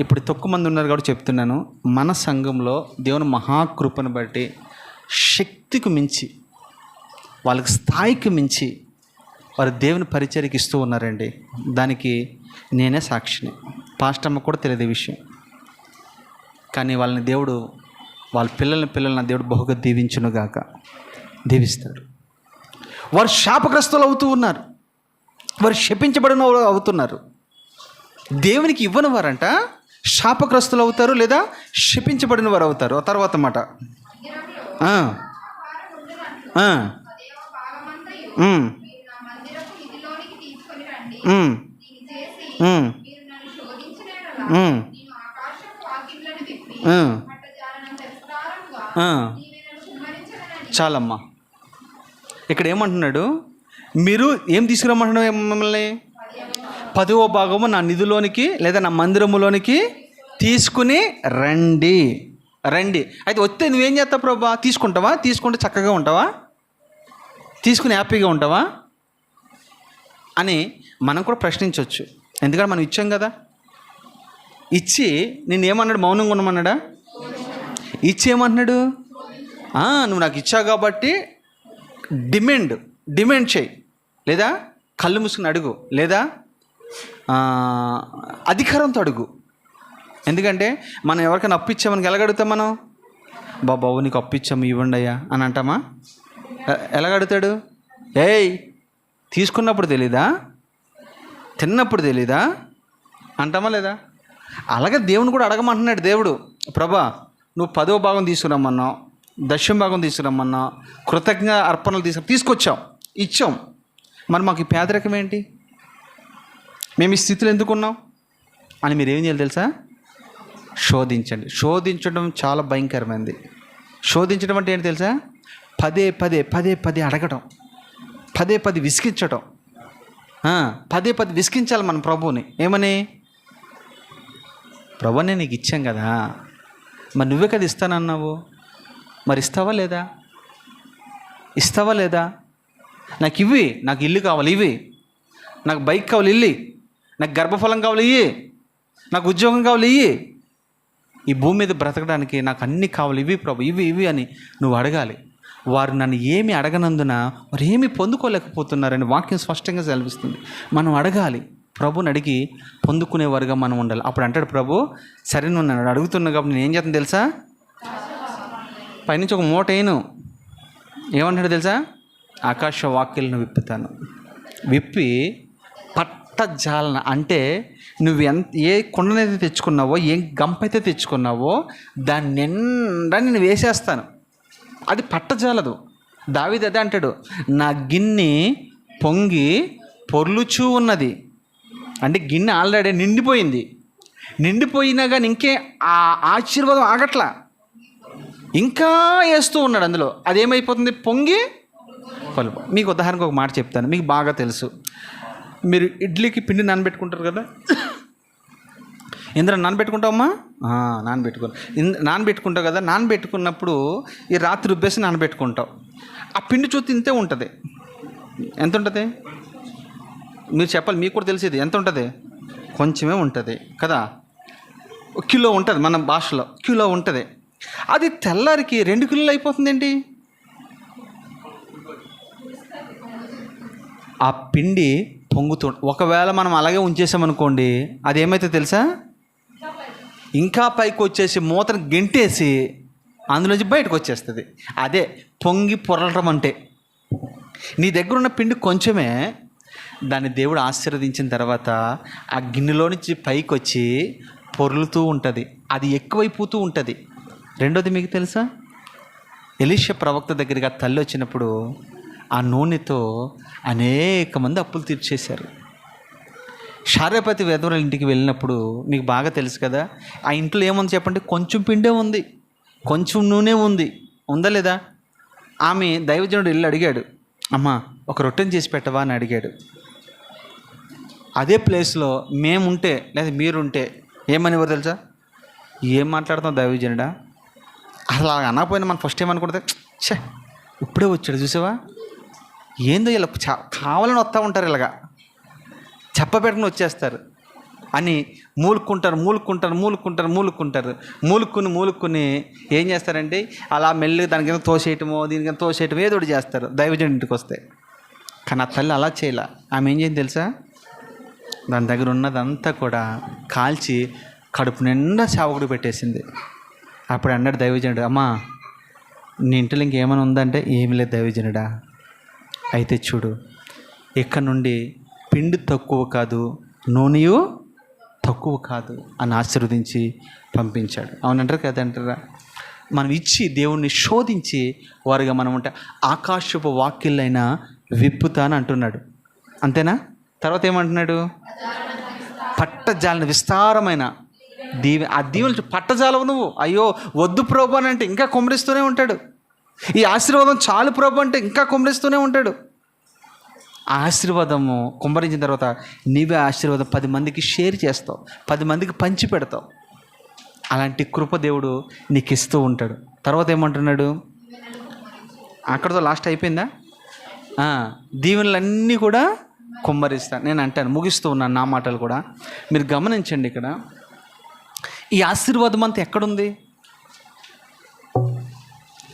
ఇప్పుడు తక్కువ మంది ఉన్నారు కాబట్టి చెప్తున్నాను. మన సంఘంలో దేవుని మహాకృపను బట్టి శక్తికి మించి, వాళ్ళకి స్థాయికి మించి వారు దేవుని పరిచర్యకి ఇస్తూ ఉన్నారండి. దానికి నేనే సాక్షిని. పాస్టమ్మ కూడా తెలియదు విషయం. కానీ వాళ్ళని దేవుడు, వాళ్ళ పిల్లల్ని దేవుడు బహుగా దీవించునుగాక. దీవిస్తాడు. వారు శాపగ్రస్తులు అవుతూ ఉన్నారు, వారు శపించబడిన అవుతున్నారు. దేవునికి ఇవ్వని వారంట శాపగ్రస్తులు అవుతారు, లేదా శపించబడిన వారు అవుతారు. ఆ తర్వాత మాట చాలమ్మా. ఇక్కడ ఏమంటున్నాడు? మీరు ఏం తీసుకురమ్మంటున్నావు మిమ్మల్ని? 10వ భాగము నా నిధిలోనికి లేదా నా మందిరములోనికి తీసుకుని రండి. రండి. అయితే వస్తే నువ్వేం చేస్తావు ప్రభా? తీసుకుంటావా? తీసుకుంటే చక్కగా ఉంటావా? తీసుకుని హ్యాపీగా ఉంటావా అని మనం కూడా ప్రశ్నించవచ్చు. ఎందుకంటే మనం ఇచ్చాం కదా. ఇచ్చి నిన్నేమన్నాడు? మౌనంగా ఉండమన్నాడా? ఇచ్చి ఏమంటున్నాడు? నువ్వు నాకు ఇచ్చావు కాబట్టి డిమాండ్ చేయి, లేదా కళ్ళు మూసుకుని అడుగు, లేదా అధికారంతో అడుగు. ఎందుకంటే మనం ఎవరికైనా అప్పు ఇచ్చామని ఎలాగడుగుతాం? మనం బాబు నీకు అప్పు ఇచ్చాము ఇవ్వండి అయ్యా అని అంటామా? ఎలాగడుగుతాడు? తీసుకున్నప్పుడు తెలీదా, తిన్నప్పుడు తెలీదా అంటామా లేదా? అలాగే దేవుని కూడా అడగమంటున్నాడు దేవుడు. ప్రభా నువ్వు 10వ భాగం తీసుకురమ్మన్నావు, దశమ భాగం తీసుకురమ్మన్నావు, కృతజ్ఞ అర్పణలు తీసుకొచ్చాం, ఇచ్చాం. మరి మాకు ఈ పేదరికం ఏంటి? మేము ఈ స్థితిలో ఎందుకున్నాం అని మీరు ఏం చేయాలి తెలుసా? శోధించండి. శోధించడం చాలా భయంకరమైనది. శోధించడం అంటే ఏంటి తెలుసా? పదే అడగడం, పదే విసిగించడం. పదే విసిగించాలి మన ప్రభువుని. ఏమని? ప్రభు నేను నీకు ఇచ్చాం కదా, మరి నువ్వే కదా ఇస్తానన్నావు, మరి ఇస్తావా లేదా? ఇస్తావా లేదా? నాకు ఇవి, నాకు ఇల్లు కావాలి ఇవి, నాకు బైక్ కావాలి ఇల్లు, నాకు గర్భఫలం కావాలి ఇవి, నాకు ఉద్యోగం కావాలి ఇవి, ఈ భూమి మీద బ్రతకడానికి నాకు అన్నీ కావాలి ఇవి ప్రభు, ఇవి అని నువ్వు అడగాలి. వారు నన్ను ఏమి అడగనందున వారు ఏమి పొందుకోలేకపోతున్నారని వాక్యం స్పష్టంగా సెలవిస్తుంది. మనం అడగాలి, ప్రభుని అడిగి పొందుకునేవారుగా మనం ఉండాలి. అప్పుడు అంటాడు ప్రభు, సరే నువ్వు నన్ను అడుగుతున్నా కాబట్టి నేను ఏం చేస్తాను తెలుసా? పైనుంచి ఒక మూట ఏమంటాడు తెలుసా? ఆకాశ వాక్యలను విప్పుతాను. విప్పి పట్టజాలన అంటే నువ్వు ఏ కుండనైతే తెచ్చుకున్నావో, ఏ గంప అయితే తెచ్చుకున్నావో దాని నిండా నేను వేసేస్తాను. అది పట్టజాలదు. దావీదు అదే అంటాడు, నా గిన్నె పొంగి పొర్లుచూ ఉన్నది. అంటే గిన్నె ఆల్రెడీ నిండిపోయింది. నిండిపోయినా కానీ ఇంకే ఆ ఆశీర్వాదం ఆగట్లా, ఇంకా వేస్తూ ఉన్నాడు అందులో. అదేమైపోతుంది? పొంగి పలుపు. మీకు ఉదాహరణకు ఒక మాట చెప్తాను, మీకు బాగా తెలుసు. మీరు ఇడ్లీకి పిండి నానబెట్టుకుంటారు కదా, ఇందులో నానబెట్టుకుంటావమ్మా? నానబెట్టుకుంటావు కదా. నానబెట్టుకున్నప్పుడు ఈ రాత్రి రుబ్బేసి నానబెట్టుకుంటావు. ఆ పిండి చూస్తే ఇంతే ఉంటుంది. ఎంత ఉంటుంది? మీరు చెప్పాలి, మీకు కూడా తెలిసేది. ఎంత ఉంటుంది? కొంచెమే ఉంటుంది కదా. కిలో ఉంటుంది, మన భాషలో కిలో ఉంటుంది. అది తెల్లారికి 2 కిలోలు అయిపోతుంది ఏంటి? ఆ పిండి పొంగుతూ, ఒకవేళ మనం అలాగే ఉంచేసామనుకోండి, అదేమైతే తెలుసా, ఇంకా పైకి వచ్చేసి మూతను గెంటేసి అందులోంచి బయటకు వచ్చేస్తుంది. అదే పొంగి పొరలటం అంటే. నీ దగ్గర ఉన్న పిండి కొంచెమే, దాన్ని దేవుడు ఆశీర్వదించిన తర్వాత ఆ గిన్నెలో నుంచి పైకి వచ్చి పొర్లుతూ ఉంటుంది, అది ఎక్కువైపోతూ ఉంటుంది. రెండోది మీకు తెలుసా, ఎలీషా ప్రవక్త దగ్గరికి ఆ తల్లి వచ్చినప్పుడు ఆ నూనెతో అనేక మంది అప్పులు తీర్చేశారు. శారేపతి వెధవరాల ఇంటికి వెళ్ళినప్పుడు మీకు బాగా తెలుసు కదా, ఆ ఇంట్లో ఏముంది చెప్పండి? కొంచెం పిండే ఉంది, కొంచెం నూనె ఉంది, ఉందా లేదా? ఆమె దైవజనుడు వెళ్ళి అడిగాడు, అమ్మ ఒక రొట్టెని చేసి పెట్టవా అని అడిగాడు. అదే ప్లేస్లో మేముంటే లేదా మీరుంటే ఏమనేవారు తెలుసా? ఏం మాట్లాడుతున్నావు దైవజనుడా? అసలు అలా అనకపోయినా మనం ఫస్ట్ ఏమనుకుంటే, ఛే ఇప్పుడే వచ్చాడు చూసావా, ఏందో ఇలా కావాలని వస్తూ ఉంటారు, ఇలాగా చెప్పబెట్టుకుని వచ్చేస్తారు అని మూలుక్కుని ఏం చేస్తారంటే అలా మెల్లిగా దాని కింద తోసేయటమో దీని కింద తోసేయటమో ఏదో ఒకటి చేస్తారు దైవజనుడి ఇంటికి వస్తే. కానీ ఆ తల్లి అలా చేయలే. ఆమె ఏం చేయండి తెలుసా, దాని దగ్గర ఉన్నదంతా కూడా కాల్చి కడుపు నిండా సేవకుడు పెట్టేసింది. అప్పుడు అన్నాడు దైవజనుడు, అమ్మా నీ ఇంట్లో ఇంకేమైనా ఉందంటే, ఏమి లేదు దైవజనుడా, అయితే చూడు ఇక్కడ నుండి పిండి తక్కువ కాదు, నూనెయు తక్కువ కాదు అని ఆశీర్వదించి పంపించాడు. అవునంటారు కదంటారా? మనం ఇచ్చి దేవుణ్ణి శోధించి వారుగా మనం ఉంటే ఆకాశపు వాక్యులైనా విప్పుతాను అంటున్నాడు. అంతేనా? తర్వాత ఏమంటున్నాడు? పట్టజాలిన విస్తారమైన ఆ దీవెనలు పట్టజాలవు నువ్వు. అయ్యో వద్దు ప్రభు అని అంటే ఇంకా కుమ్మరిస్తూనే ఉంటాడు. ఈ ఆశీర్వాదం చాలు ప్రభు అంటే ఇంకా కుమ్మరిస్తూనే ఉంటాడు. ఆ ఆశీర్వాదము కుమ్మరించిన తర్వాత నీవే ఆశీర్వాదం 10 మందికి షేర్ చేస్తావు, 10 మందికి పంచి పెడతావు. అలాంటి కృప దేవుడు నీకు ఇస్తూ ఉంటాడు. తర్వాత ఏమంటున్నాడు? అక్కడతో లాస్ట్ అయిపోయిందా? దీవెనలన్నీ కూడా కుమ్మరిస్తాను. నేను అంటాను, ముగిస్తూ ఉన్నాను నా మాటలు కూడా. మీరు గమనించండి, ఇక్కడ ఈ ఆశీర్వాదం అంతా ఎక్కడుంది?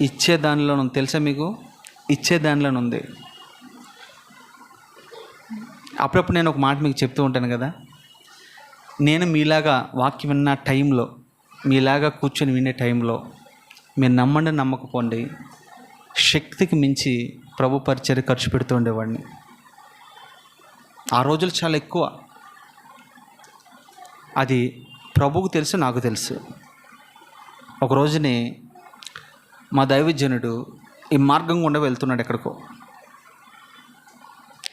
ఇచ్చే దానిలోనే తెలుసా మీకు? ఇచ్చే దానిలోనే ఉంది. అప్పుడప్పుడు నేను ఒక మాట మీకు చెప్తూ ఉంటాను కదా, నేను మీలాగా వాక్యం విన్న టైంలో, మీలాగా కూర్చొని వినే టైంలో మీరు నమ్మండి నమ్మకపోండి, శక్తికి మించి ప్రభు పరిచర్య ఖర్చు పెడుతూ ఉండేవాడిని. ఆ రోజులు చాలా ఎక్కువ. అది ప్రభువుకు తెలుసు, నాకు తెలుసు. ఒక రోజుని మా దైవజనుడు ఈ మార్గం గుండా వెళ్తున్నాడు ఎక్కడికో.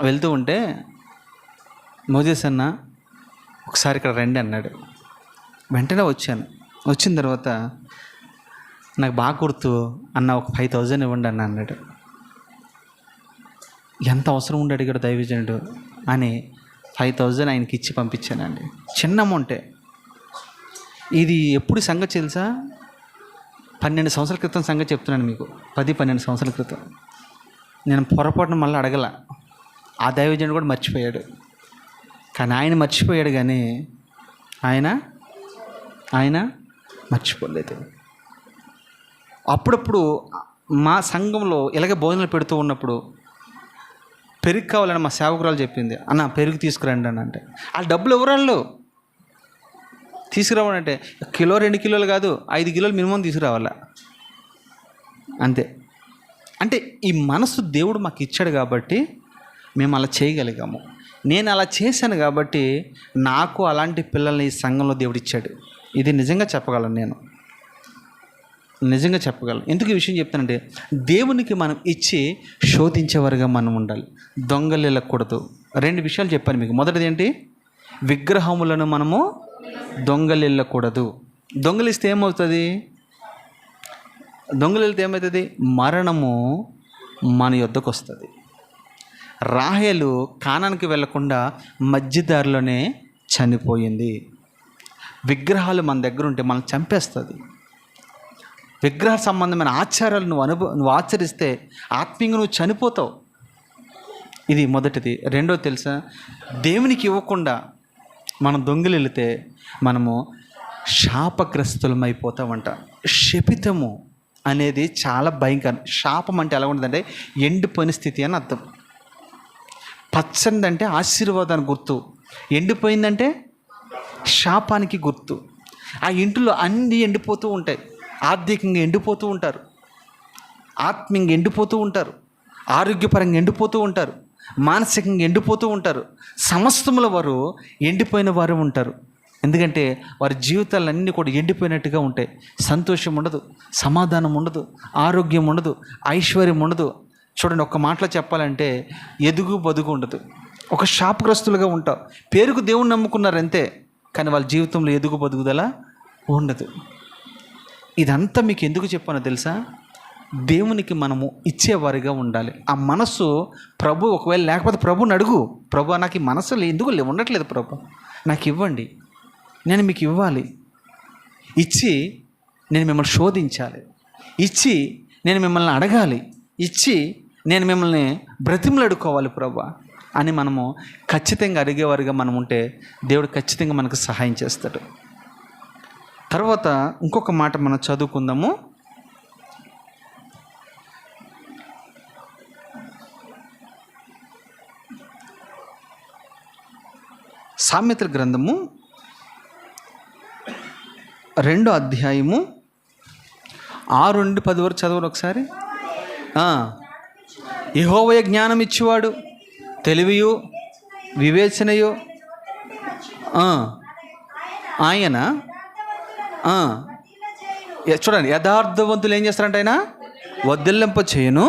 వెళ్తూ ఉంటే మోజేస్ అన్న ఒకసారి ఇక్కడ రండి అన్నాడు. వెంటనే వచ్చాను. వచ్చిన తర్వాత నాకు బాగా గుర్తు అన్న, ఒక 5,000 ఇవ్వండి అన్న అన్నాడు. ఎంత అవసరం ఉండి అడిగాడు దైవజనుడు అని 5,000 ఆయనకి ఇచ్చి పంపించానండి. చిన్న అమౌంటే. ఇది ఎప్పుడు సంగతి తెలుసా? 12 సంవత్సరాల క్రితం సంగతి చెప్తున్నాను మీకు. 10-12 సంవత్సరాల క్రితం. నేను పొరపాటున మళ్ళీ అడగల. ఆ దైవజనుడు కూడా మర్చిపోయాడు. కానీ ఆయన మర్చిపోయాడు, కానీ ఆయన మర్చిపోలేదు. అప్పుడప్పుడు మా సంఘంలో ఇలాగే భోజనాలు పెడుతూ ఉన్నప్పుడు పెరుగు కావాలని మా సేవకురాలు చెప్పింది, అన్న పెరుగు తీసుకురండి అని. అంటే ఆ డబ్బులు ఎవరాళ్ళు తీసుకురావాలంటే కిలో 2 కిలోలు కాదు, 5 కిలోలు మినిమం తీసుకురావాలా అంతే. అంటే ఈ మనసు దేవుడు మాకు ఇచ్చాడు కాబట్టి మేము అలా చేయగలిగాము. నేను అలా చేశాను కాబట్టి నాకు అలాంటి పిల్లల్ని ఈ సంఘంలో దేవుడు ఇచ్చాడు. ఇది నిజంగా చెప్పగలను, నేను నిజంగా చెప్పగలను. ఎందుకు ఈ విషయం చెప్తానంటే, దేవునికి మనం ఇచ్చి శోధించేవారుగా మనం ఉండాలి. దొంగలు వెళ్ళకూడదు. 2 విషయాలు చెప్పాను మీకు. మొదటిది ఏంటి? విగ్రహములను మనము దొంగలు వెళ్ళకూడదు. దొంగలిస్తే ఏమవుతుంది? దొంగలు వెళ్తే ఏమవుతుంది? మరణము మన యొద్దకు వస్తుంది. రాహేలు కానానికి వెళ్లకుండా మధ్యదారిలోనే చనిపోయింది. విగ్రహాలు మన దగ్గర ఉంటే మనం చంపేస్తుంది. విగ్రహ సంబంధమైన ఆచారాలు నువ్వు ఆచరిస్తే ఆత్మీయంగా నువ్వు చనిపోతావు. ఇది మొదటిది. రెండోది తెలుసా? దేవునికి ఇవ్వకుండా మనం దొంగలు వెళితే మనము శాపగ్రస్తులమైపోతామంట. శపితము అనేది చాలా భయంకరం. శాపం అంటే ఎలా ఉంటుందంటే ఎండిపోయిన స్థితి అని అర్థం. పచ్చనిదంటే ఆశీర్వాదానికి గుర్తు, ఎండిపోయిందంటే శాపానికి గుర్తు. ఆ ఇంటిలో అన్నీ ఎండిపోతూ ఉంటాయి. ఆర్థికంగా ఎండిపోతూ ఉంటారు, ఆత్మీయంగా ఎండిపోతూ ఉంటారు, ఆరోగ్యపరంగా ఎండిపోతూ ఉంటారు, మానసికంగా ఎండిపోతూ ఉంటారు. సమస్తముల వారు ఎండిపోయిన వారు ఉంటారు. ఎందుకంటే వారి జీవితాలన్నీ కూడా ఎండిపోయినట్టుగా ఉంటాయి. సంతోషం ఉండదు, సమాధానం ఉండదు, ఆరోగ్యం ఉండదు, ఐశ్వర్యం ఉండదు. చూడండి, ఒక్క మాటలో చెప్పాలంటే ఎదుగు బదుగు ఉండదు. ఒక శాపగ్రస్తులుగా ఉంటారు. పేరుకు దేవుణ్ణి నమ్ముకున్నారు అంతే, కానీ వాళ్ళ జీవితంలో ఎదుగు బదుగుదల ఉండదు. ఇదంతా మీకు ఎందుకు చెప్పానో తెలుసా? దేవునికి మనము ఇచ్చేవారిగా ఉండాలి. ఆ మనసు ప్రభు ఒకవేళ లేకపోతే ప్రభుని అడుగు, ప్రభు నాకు ఈ మనసు ఎందుకు ఉండట్లేదు, ప్రభు నాకు ఇవ్వండి, నేను మీకు ఇవ్వాలి. ఇచ్చి నేను మిమ్మల్ని శోధించాలి, ఇచ్చి నేను మిమ్మల్ని అడగాలి, ఇచ్చి నేను మిమ్మల్ని బ్రతిమలాడుకోవాలి ప్రభు అని మనము ఖచ్చితంగా అడిగేవారిగా మనం ఉంటే దేవుడు ఖచ్చితంగా మనకు సహాయం చేస్తాడు. తర్వాత ఇంకొక మాట మనం చదువుకుందాము. సామెతల గ్రంథము 2వ అధ్యాయము 6 నుండి 10 వరకు చదవండి ఒకసారి. యెహోవా జ్ఞానం ఇచ్చేవాడు, తెలివియు వివేచనయు ఆయన. చూడండి, యథార్థవంతులు ఏం చేస్తారంటే ఆయన వదిలింప చేయను.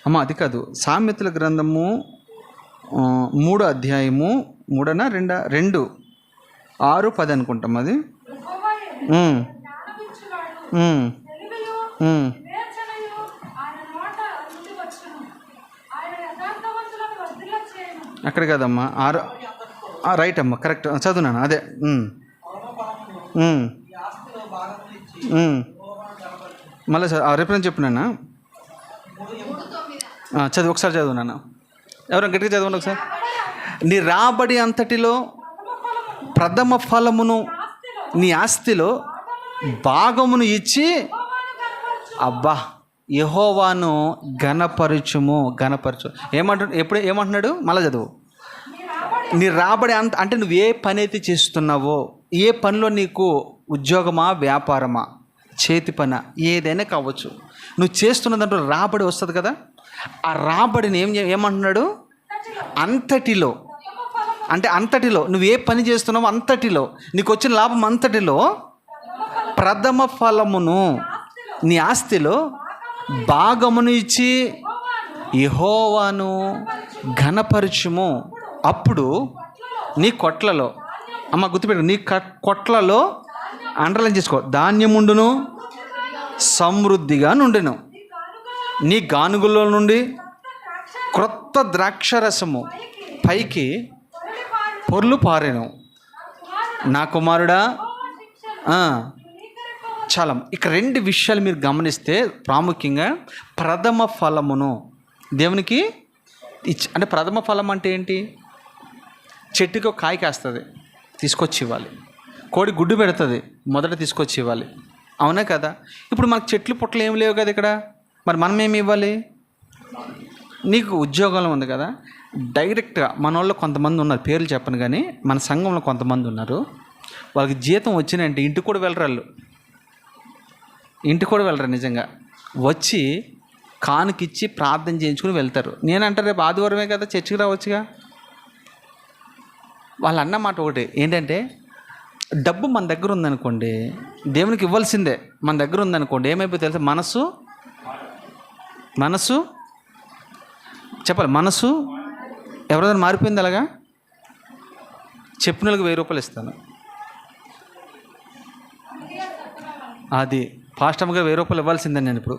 అమ్మ అది కాదు, సామెతల గ్రంథము 3వ అధ్యాయము 2 6 10 అనుకుంటాం అది. అక్కడ కదమ్మా 6 రైట్ అమ్మా, కరెక్ట్ చదువునాను అదే. మళ్ళీ రేపు చెప్పినానా? చదువు ఒకసారి చదువునాను. ఎవరైనా గట్టిగా చదవండి ఒకసారి. నీ రాబడి అంతటిలో ప్రథమ ఫలమును నీ ఆస్తిలో భాగమును ఇచ్చి అబ్బా యెహోవాను ఘనపరచుము. ఏమంటున్నాడు? మళ్ళీ చదువు. నీ రాబడి అంటే నువ్వు ఏ పని అయితే చేస్తున్నావో, ఏ పనిలో నీకు ఉద్యోగమా, వ్యాపారమా, చేతి పని ఏదైనా కావచ్చు, నువ్వు చేస్తున్న దాంట్లో రాబడి వస్తుంది కదా, ఆ రాబడిని ఏమంటున్నాడు? అంతటిలో, అంటే అంతటిలో నువ్వు ఏ పని చేస్తున్నావో అంతటిలో నీకు వచ్చిన లాభం అంతటిలో ప్రథమ ఫలమును నీ ఆస్తిలో భాగమును ఇచ్చి యెహోవాను ఘనపరచుము. అప్పుడు నీ కొట్లలో, అమ్మ గుర్తుపెట్టు, నీ కొట్లలో అండర్లైన్ చేసుకో, ధాన్యముండును, సమృద్ధిగా నుండెను. నీ గానుగుల్లో నుండి క్రొత్త ద్రాక్షరసము పైకి పొర్లు పారెను. నా కుమారుడా, చాలా ఇక్కడ 2 విషయాలు మీరు గమనిస్తే ప్రాముఖ్యంగా ప్రథమ ఫలమును దేవునికి అంటే ప్రథమ ఫలం అంటే ఏంటి? చెట్టుకి ఒక కాయ కాస్తుంది, తీసుకొచ్చి ఇవ్వాలి. కోడి గుడ్డు పెడుతుంది, మొదట తీసుకొచ్చి ఇవ్వాలి. అవునా కదా? ఇప్పుడు మనకు చెట్లు పుట్టలు ఏమి లేవు కదా ఇక్కడ, మరి మనం ఏమి ఇవ్వాలి? నీకు ఉద్యోగంలో ఉంది కదా, డైరెక్ట్గా మన వాళ్ళు కొంతమంది ఉన్నారు, పేర్లు చెప్పను కానీ మన సంఘంలో కొంతమంది ఉన్నారు, వాళ్ళకి జీతం వచ్చినాయంటే ఇంటికి కూడా వెళ్ళరు, వాళ్ళు ఇంటికి కూడా వెళ్ళరు. నిజంగా వచ్చి కానుకిచ్చి ప్రార్థన చేయించుకుని వెళ్తారు. నేనంటారు రేపు ఆదివారమే కదా చర్చికి రావచ్చుగా. వాళ్ళు అన్న మాట ఒకటి ఏంటంటే, డబ్బు మన దగ్గర ఉందనుకోండి, దేవునికి ఇవ్వాల్సిందే. మన దగ్గర ఉందనుకోండి ఏమైపోతుంది తెలుసా, మనసు చెప్పాలి, మనసు ఎవరైనా మారిపోయింది. అలాగా చెప్పిన వాళ్ళకి 1000 రూపాయలు ఇస్తాను, అది పాస్టమ్గా 1000 రూపాయలు ఇవ్వాల్సిందే. నేను ఇప్పుడు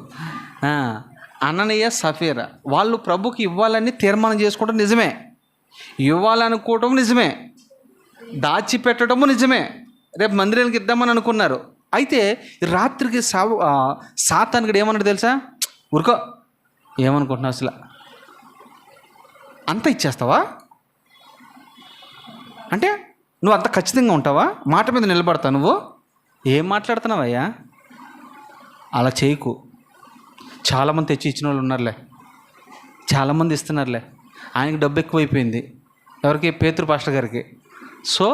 అననీయ సఫీరా వాళ్ళు ప్రభుకి ఇవ్వాలని తీర్మానం చేసుకోవడం నిజమే, ఇవ్వాలనుకోవటం నిజమే, దాచిపెట్టడము నిజమే. రేపు మందిరానికి ఇద్దామని అనుకున్నారు. అయితే రాత్రికి సాతానుడు ఏమన్నాడు తెలుసా, ఊరుకో, ఏమనుకుంటున్నావు అసలు, అంత ఇచ్చేస్తావా అంటే నువ్వు అంత ఖచ్చితంగా ఉంటావా, మాట మీద నిలబడతావు, నువ్వు ఏం మాట్లాడుతున్నావయ్యా, అలా చేయకు. చాలామంది తెచ్చి ఇచ్చిన వాళ్ళు ఉన్నారులే, చాలామంది ఇస్తున్నారులే, ఆయనకి డబ్బు ఎక్కువైపోయింది, ఎవరికి, పేతురు పాస్టర్ గారికి. సో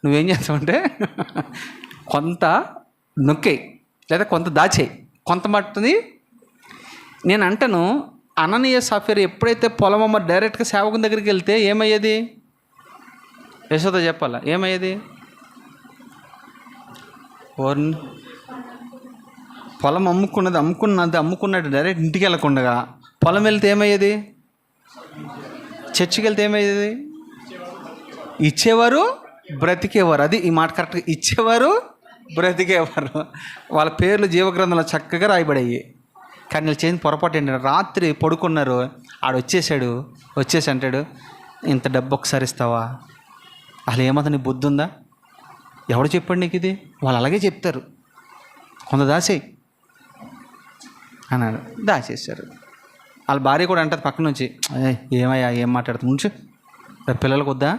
నువ్వేం చేస్తావంటే కొంత నొక్కేయి లేదా కొంత దాచేయి, కొంత మట్టుని. నేను అంటాను, అననీయ సఫీరా ఎప్పుడైతే పొలమమ్మ డైరెక్ట్గా సేవకుని దగ్గరికి వెళ్తే ఏమయ్యేది, యశోద చెప్పాలా ఏమయ్యేది, పొలం అమ్ముకున్నట్టు డైరెక్ట్ ఇంటికి వెళ్ళకుండా పొలం వెళ్తే ఏమయ్యేది, చర్చికి వెళ్తే ఏమయ్యేది, ఇచ్చేవారు బ్రతికేవారు. అది ఈ మాట కరెక్ట్గా, ఇచ్చేవారు బ్రతికేవారు. వాళ్ళ పేర్లు జీవగ్రంథంలో చక్కగా రాయబడాయి. కానీ వీళ్ళు చేసిన పొరపాటు ఏంటంటే, రాత్రి పడుకున్నారు, వచ్చేసి అంటాడు, ఇంత డబ్బు ఒకసారి ఇస్తావా, అసలు ఏమవుతుంది, నీ బుద్ధి ఉందా, ఎవడు చెప్పండి నీకు ఇది, వాళ్ళు అలాగే చెప్తారు, కొంత దాసేయి అన్నాడు, దాచేశారు. వాళ్ళ భార్య కూడా అంటది పక్క నుంచి, ఏమయ్యా ఏం మాట్లాడుతుంది, ఉంచు, పిల్లలకు వద్దా,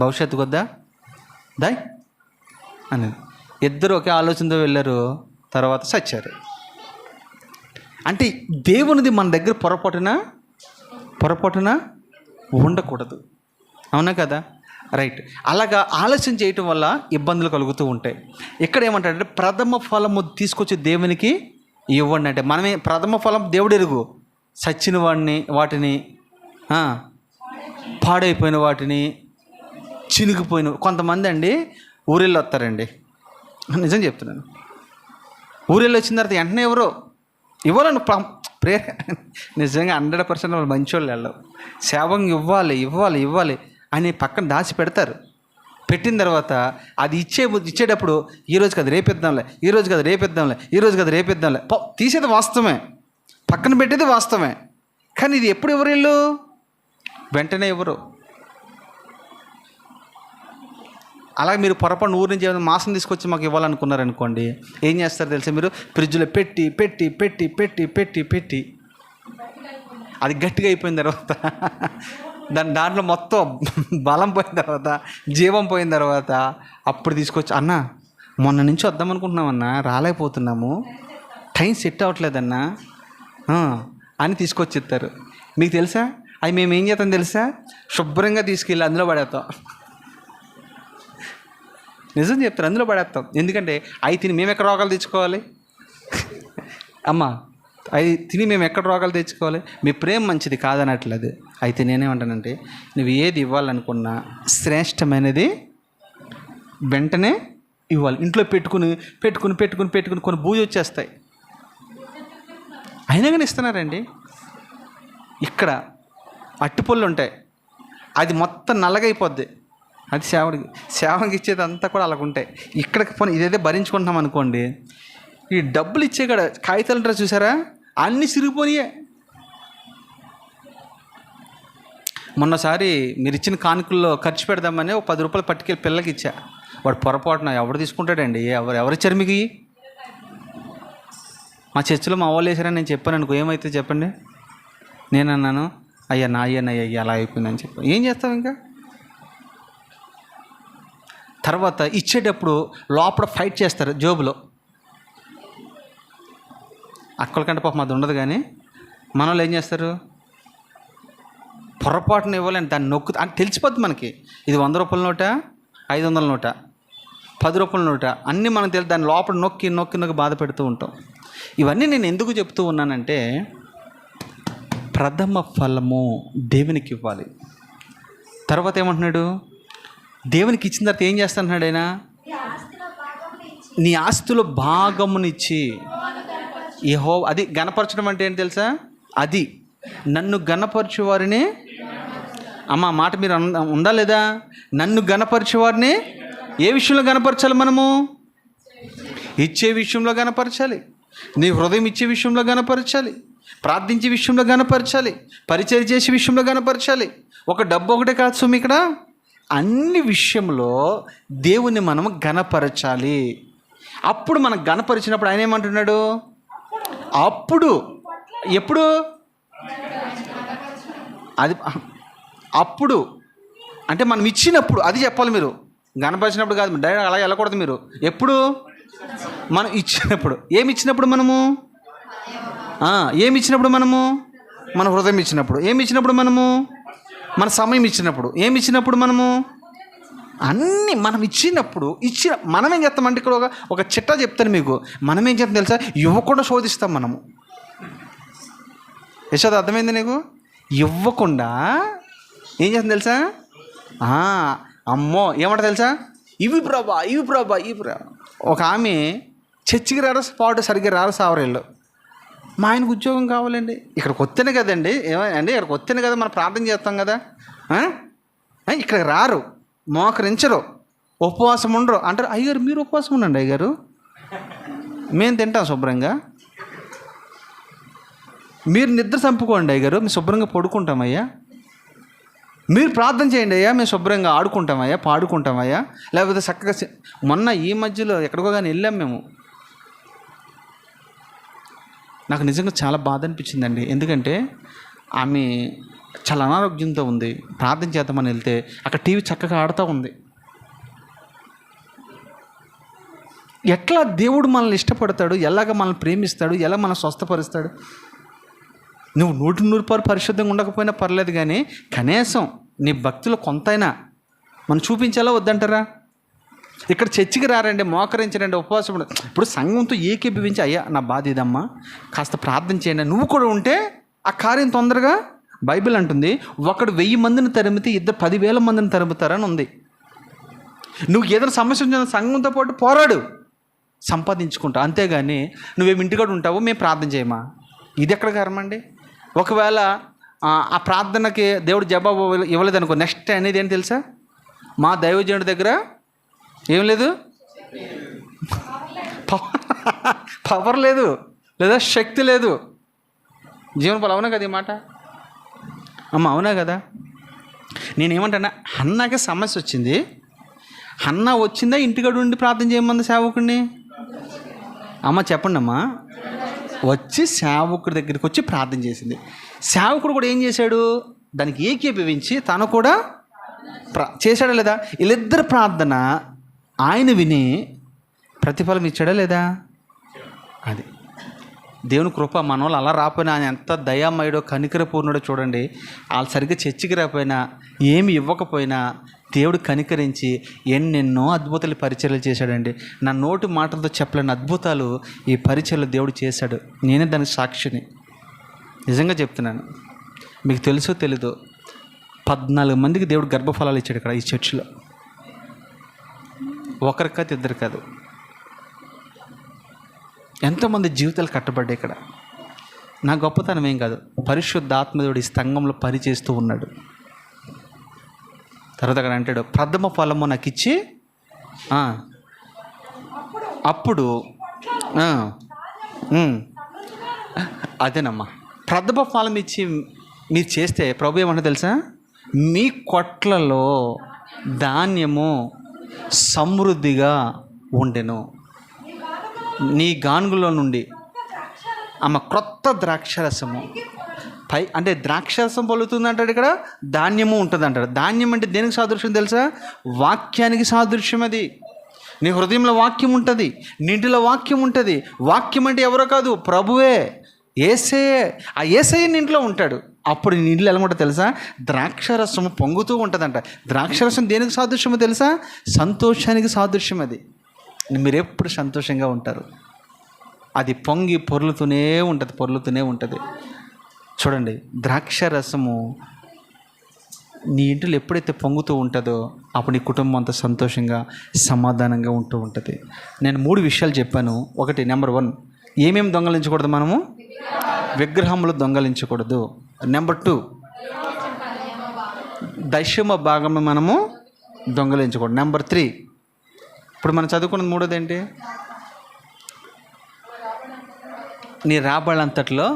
భవిష్యత్తుకు వద్దా, దాయ్ అనేది. ఇద్దరు ఒకే ఆలోచనతో వెళ్ళారు, తర్వాత చచ్చారు. అంటే దేవునిది మన దగ్గర పొరపాటున ఉండకూడదు, అవునా కదా, రైట్. అలాగా ఆలస్యం చేయటం వల్ల ఇబ్బందులు కలుగుతూ ఉంటాయి. ఇక్కడ ఏమంటాడంటే, ప్రథమ ఫలము తీసుకొచ్చి దేవునికి ఇవ్వండి అంటే, మనమే ప్రథమ ఫలం దేవుడు ఎరుగు, చచ్చిన వాటిని పాడైపోయిన వాటిని, చినిగిపోయిన. కొంతమంది అండి ఊరిళ్ళు వస్తారండి, నిజం చెప్తున్నాను, ఊరిళ్ళు వచ్చిన తర్వాత వెంటనే ఎవరో ఇవ్వాలని నిజంగా 100% వాళ్ళు మంచోళ్ళు, వాళ్ళు సేవం ఇవ్వాలి అని పక్కన దాచి పెడతారు. పెట్టిన తర్వాత అది ఇచ్చేటప్పుడు ఈరోజు కదా రేపిద్దాంలే తీసేది వాస్తవమే, పక్కన పెట్టేది వాస్తవమే. కానీ ఇది ఎప్పుడు ఎవరు వీళ్ళు వెంటనే ఎవరు. అలాగే మీరు పొరపాటు ఊరి నుంచి ఏమైనా మాసం తీసుకొచ్చి మాకు ఇవ్వాలనుకున్నారనుకోండి, ఏం చేస్తారు తెలుసా, మీరు ఫ్రిడ్జ్లో పెట్టి పెట్టి పెట్టి పెట్టి పెట్టి పెట్టి అది గట్టిగా అయిపోయిన తర్వాత దాంట్లో మొత్తం బలం పోయిన తర్వాత, జీవం పోయిన తర్వాత అప్పుడు తీసుకొచ్చి, అన్న మొన్న నుంచి వద్దామనుకుంటున్నామన్నా, రాలేకపోతున్నాము, టైం సెట్ అవ్వట్లేదన్నా అని తీసుకొచ్చి ఇస్తారు. మీకు తెలుసా, అది మేము ఏం చేస్తాం తెలుసా, శుభ్రంగా తీసుకెళ్ళి అందులో పడేస్తాం. నిజం చెప్తారు, అందులో పడేస్తాం. ఎందుకంటే అవి తిని మేము ఎక్కడ రోగాలు తెచ్చుకోవాలి, అమ్మా అవి తిని మేము ఎక్కడ రోగాలు తెచ్చుకోవాలి. మీ ప్రేమ మంచిది కాదనట్లేదు. అయితే నేనేమంటానంటే, నువ్వు ఏది ఇవ్వాలనుకున్నా శ్రేష్టమైనది వెంటనే ఇవ్వాలి. ఇంట్లో పెట్టుకుని కొన్ని బూజు వచ్చేస్తాయి, అయినా కానీ ఇస్తున్నారండి. ఇక్కడ అట్టిపళ్ళు ఉంటాయి, అది మొత్తం నల్లగైపోద్ది, అది సేవకి ఇచ్చేది అంతా కూడా అలాగుంటాయి. ఇక్కడికి పోనీ ఇదైతే భరించుకుంటున్నాం అనుకోండి, ఈ డబ్బులు ఇచ్చే కాడ కాగితాలు ఉంటారు చూసారా, అన్నీ సిరిగిపోయాయి. మొన్నసారి మీరు ఇచ్చిన కానుకల్లో ఖర్చు పెడదామని ఒక 10 రూపాయలు పట్టుకెళ్ళి పిల్లలకి ఇచ్చా. వాడు పొరపాటున ఎవరు తీసుకుంటాడండి, ఎవరిచ్చారు మీకు? మా చర్చిలో మా వాళ్ళు వేసారని నేను చెప్పాను అనుకో, ఏమైతే చెప్పండి. నేను అన్నాను, అయ్యా అలా అయిపోయిందని చెప్పాను. ఏం చేస్తావు ఇంకా? తర్వాత ఇచ్చేటప్పుడు లోపల ఫైట్ చేస్తారు జోబులో. అక్కలకంటే పాపం అది ఉండదు, కానీ మన వాళ్ళు ఏం చేస్తారు, పొరపాటున ఇవ్వాలని దాన్ని నొక్కు అని తెలిసిపోద్ది మనకి. ఇది 100 రూపాయల నోట, 500 నోట, 10 రూపాయల నోట, అన్నీ మనకు తెలియదు. దాని లోపల నొక్కి నొక్కి నొక్కి బాధ పెడుతూ ఉంటాం. ఇవన్నీ నేను ఎందుకు చెప్తూ ఉన్నానంటే, ప్రథమ ఫలము దేవునికి ఇవ్వాలి. తర్వాత ఏమంటున్నాడు, దేవునికి ఇచ్చిన తర్వాత ఏం చేస్తున్నాడు ఆయన, నీ ఆస్తిలో భాగమునిచ్చి అది గణపరచడం అంటే ఏంటి తెలుసా, అది నన్ను గణపరచు వారిని, అమ్మ మాట మీరు ఉందా లేదా, నన్ను గణపరచు వారిని ఏ విషయంలో గణపరచాలి, మనము ఇచ్చే విషయంలో గణపరచాలి, నీ హృదయం ఇచ్చే విషయంలో గణపరచాలి, ప్రార్థించే విషయంలో గణపరచాలి, పరిచయం చేసే విషయంలో గణపరచాలి. ఒక డబ్బు ఒకటే కాదు సుమి, ఇక్కడ అన్ని విషయంలో దేవుని మనం గణపరచాలి. అప్పుడు మనం గణపరిచినప్పుడు ఆయన ఏమంటున్నాడు, అప్పుడు ఎప్పుడు అది అప్పుడు అంటే మనం ఇచ్చినప్పుడు అది చెప్పాలి. మీరు గణపరిచినప్పుడు కాదు, డైరెక్ట్ అలా వెళ్ళకూడదు. మీరు ఎప్పుడు మనం ఇచ్చినప్పుడు, ఏమి ఇచ్చినప్పుడు మనము, ఏమి ఇచ్చినప్పుడు మనము, మన హృదయం ఇచ్చినప్పుడు, ఏమి ఇచ్చినప్పుడు మనము, మన సమయం ఇచ్చినప్పుడు, ఏమి ఇచ్చినప్పుడు మనము, అన్నీ మనం ఇచ్చినప్పుడు మనమేం చేస్తామంటే, ఇక్కడ ఒక చిట్టా చెప్తాను మీకు. మనం ఏం చేస్తాం తెలుసా, ఇవ్వకుండా శోధిస్తాం మనము. యశోద అర్థమైంది నీకు? ఇవ్వకుండా ఏం చేస్తాం తెలుసా, అమ్మో ఏమంటా తెలుసా, ఇవి ప్రభా ఇవి ప్రభా ఇవి ప్రభా. ఒక ఆమె చర్చికి రారు, స్పాట్ సరిగ్గా రారు సావరేళ్ళు. మా ఆయనకు ఉద్యోగం కావాలండి, ఇక్కడికి వస్తేనే కదండి, ఏమండి ఇక్కడికి వస్తేనే కదా మనం ప్రార్థన చేస్తాం కదా, ఇక్కడికి రారు, మోకరించరు, ఉపవాసం ఉండరు అంటారు. అయ్యారు మీరు ఉపవాసం ఉండండి అయ్యారు, మేము తింటాం శుభ్రంగా, మీరు నిద్ర చంపుకోండి అయ్యారు, మేము శుభ్రంగా పడుకుంటామయ్యా, మీరు ప్రార్థన చేయండి అయ్యా, మేము శుభ్రంగా ఆడుకుంటామయ్యా, పాడుకుంటామయ్యా, లేకపోతే చక్కగా. మొన్న ఈ మధ్యలో ఎక్కడికో కానీ వెళ్ళాం మేము. నాకు నిజంగా చాలా బాధ అనిపించిందండి. ఎందుకంటే ఆమె చాలా అనారోగ్యంతో ఉంది, ప్రార్థన చేద్దామని వెళ్తే అక్కడ టీవీ చక్కగా ఆడుతూ ఉంది. ఎట్లా దేవుడు మనల్ని ఇష్టపడతాడు, ఎలాగ మనల్ని ప్రేమిస్తాడు, ఎలా మనల్ని స్వస్థపరుస్తాడు. నువ్వు 100% పరిశుద్ధంగా ఉండకపోయినా పర్లేదు, కానీ కనీసం నీ భక్తులు కొంతైనా మనం చూపించాలా వద్దంటారా? ఇక్కడ చర్చికి రారండి, మోకరించరండి, ఉపవాసం. ఇప్పుడు సంఘంతో ఏకీభవించి, అయ్యా నా బాధ ఇదమ్మా, కాస్త ప్రార్థన చేయండి, నువ్వు కూడా ఉంటే ఆ కార్యం తొందరగా. బైబిల్ అంటుంది, ఒకడు 1000 మందిని తరిమితే ఇద్దరు 10,000 మందిని తరుముతారని ఉంది. నువ్వు ఏదైనా సమస్య వచ్చిన సంఘంతో పాటు పోరాడు, సంపాదించుకుంటా, అంతేగాని నువ్వేమి ఇంటికాడ ఉంటావో మేము ప్రార్థన చేయమా, ఇది ఎక్కడ కారమండి. ఒకవేళ ఆ ప్రార్థనకి దేవుడు జవాబు ఇవ్వలేదనుకో, నెక్స్ట్ అనేది ఏంటి తెలుసా, మా దైవజనుడి దగ్గర ఏం లేదు, పవర్ లేదు, లేదా శక్తి లేదు, జీవన ఫలం. అవునా కదా ఈ మాట అమ్మ, అవునా కదా? నేనేమంటానా, హన్నాకి సమస్య వచ్చింది, హన్నా వచ్చిందా ఇంటికాడ ఉండి ప్రార్థన చేయమంది సేవకుడిని? అమ్మ చెప్పండి అమ్మా. వచ్చి సేవకుడి దగ్గరికి వచ్చి ప్రార్థన చేసింది. సేవకుడు కూడా ఏం చేశాడు, దానికి ఏకీభవించి తను కూడా చేశాడా లేదా? వీళ్ళిద్దరు ప్రార్థన ఆయన విని ప్రతిఫలం ఇచ్చాడా లేదా? అది దేవుని కృప. మన వాళ్ళు అలా రాకపోయినా ఆయన ఎంత దయామయుడో కనికరపూర్ణుడో చూడండి. వాళ్ళు సరిగ్గా చర్చికి రాకపోయినా, ఏమి ఇవ్వకపోయినా దేవుడు కనికరించి ఎన్నెన్నో అద్భుతాలు పరిచర్యలు చేశాడండి. నా నోటి మాటలతో చెప్పలేని అద్భుతాలు ఈ పరిచర్యలు దేవుడు చేశాడు. నేనే దానికి సాక్షిని, నిజంగా చెప్తున్నాను. మీకు తెలుసో తెలీదో, 14 మందికి దేవుడు గర్భఫలాలు ఇచ్చాడు ఇక్కడ ఈ చర్చిలో. ఒకరికి కాదు, ఇద్దరు కాదు, ఎంతోమంది జీవితాలు కట్టబడ్డాయి ఇక్కడ. నా గొప్పతనం ఏం కాదు, పరిశుద్ధాత్మదేవుడు ఈ సంఘంలో పనిచేస్తూ ఉన్నాడు. తర్వాత అక్కడ అంటాడు, ప్రథమ ఫలము నాకు ఇచ్చి అప్పుడు అదేనమ్మా, ప్రథమ ఫలం ఇచ్చి మీరు చేస్తే ప్రభు ఏమంటే తెలుసా, మీ కొట్లలో ధాన్యము సమృద్ధిగా ఉండెను, నీ గానుగులో నుండి అమ్మ క్రొత్త ద్రాక్షరసము అంటే ద్రాక్షరసం పలుకుతుంది అంటాడు ఇక్కడ, ధాన్యము ఉంటుంది అంటాడు. ధాన్యం అంటే దేనికి సాదృశ్యం తెలుసా? వాక్యానికి సాదృశ్యం. అది నీ హృదయంలో వాక్యం ఉంటుంది, నీటిలో వాక్యం ఉంటుంది. వాక్యం అంటే ఎవరో కాదు, ప్రభువే, యేసయ్యే. ఆ యేసయ్య నీ ఇంట్లో ఉంటాడు. అప్పుడు నీ ఇల్లు ఎలా ఉంటుందో తెలుసా? ద్రాక్షరసం పొంగుతూ ఉంటుందంట. ద్రాక్షరసం దేనికి సాదృశ్యమో తెలుసా? సంతోషానికి సాదృశ్యం. అది మీరు ఎప్పుడు సంతోషంగా ఉంటారు. అది పొంగి పొర్లుతూనే ఉంటుంది. చూడండి, ద్రాక్షరసము నీ ఇంటిలో ఎప్పుడైతే పొంగుతూ ఉంటుందో అప్పుడు నీ కుటుంబం అంతా సంతోషంగా సమాధానంగా ఉంటూ ఉంటుంది. నేను 3 విషయాలు చెప్పాను. ఒకటి, నెంబర్ 1, ఏమేమి దొంగలించకూడదు? మనము విగ్రహములు దొంగలించకూడదు. నెంబర్ 2, దశమ భాగము మనము దొంగలించకూడదు. నెంబర్ 3, ఇప్పుడు మనం చదువుకున్నది 3వది ఏంటి? నీ రాబడంతట్లో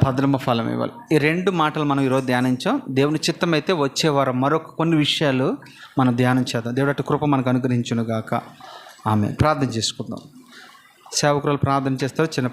భద్రమ ఫలం ఇవ్వాలి. ఈ 2 మాటలు మనం ఈరోజు ధ్యానించాం. దేవుని చిత్తం అయితే వచ్చే వారం మరొక కొన్ని విషయాలు మనం ధ్యానం చేద్దాం. దేవుడి అటు కృప మనకు అనుగ్రహించును గాక. ఆమె ప్రార్థన చేసుకుందాం. సేవకురాలు ప్రార్థన చేస్తారు. చిన్న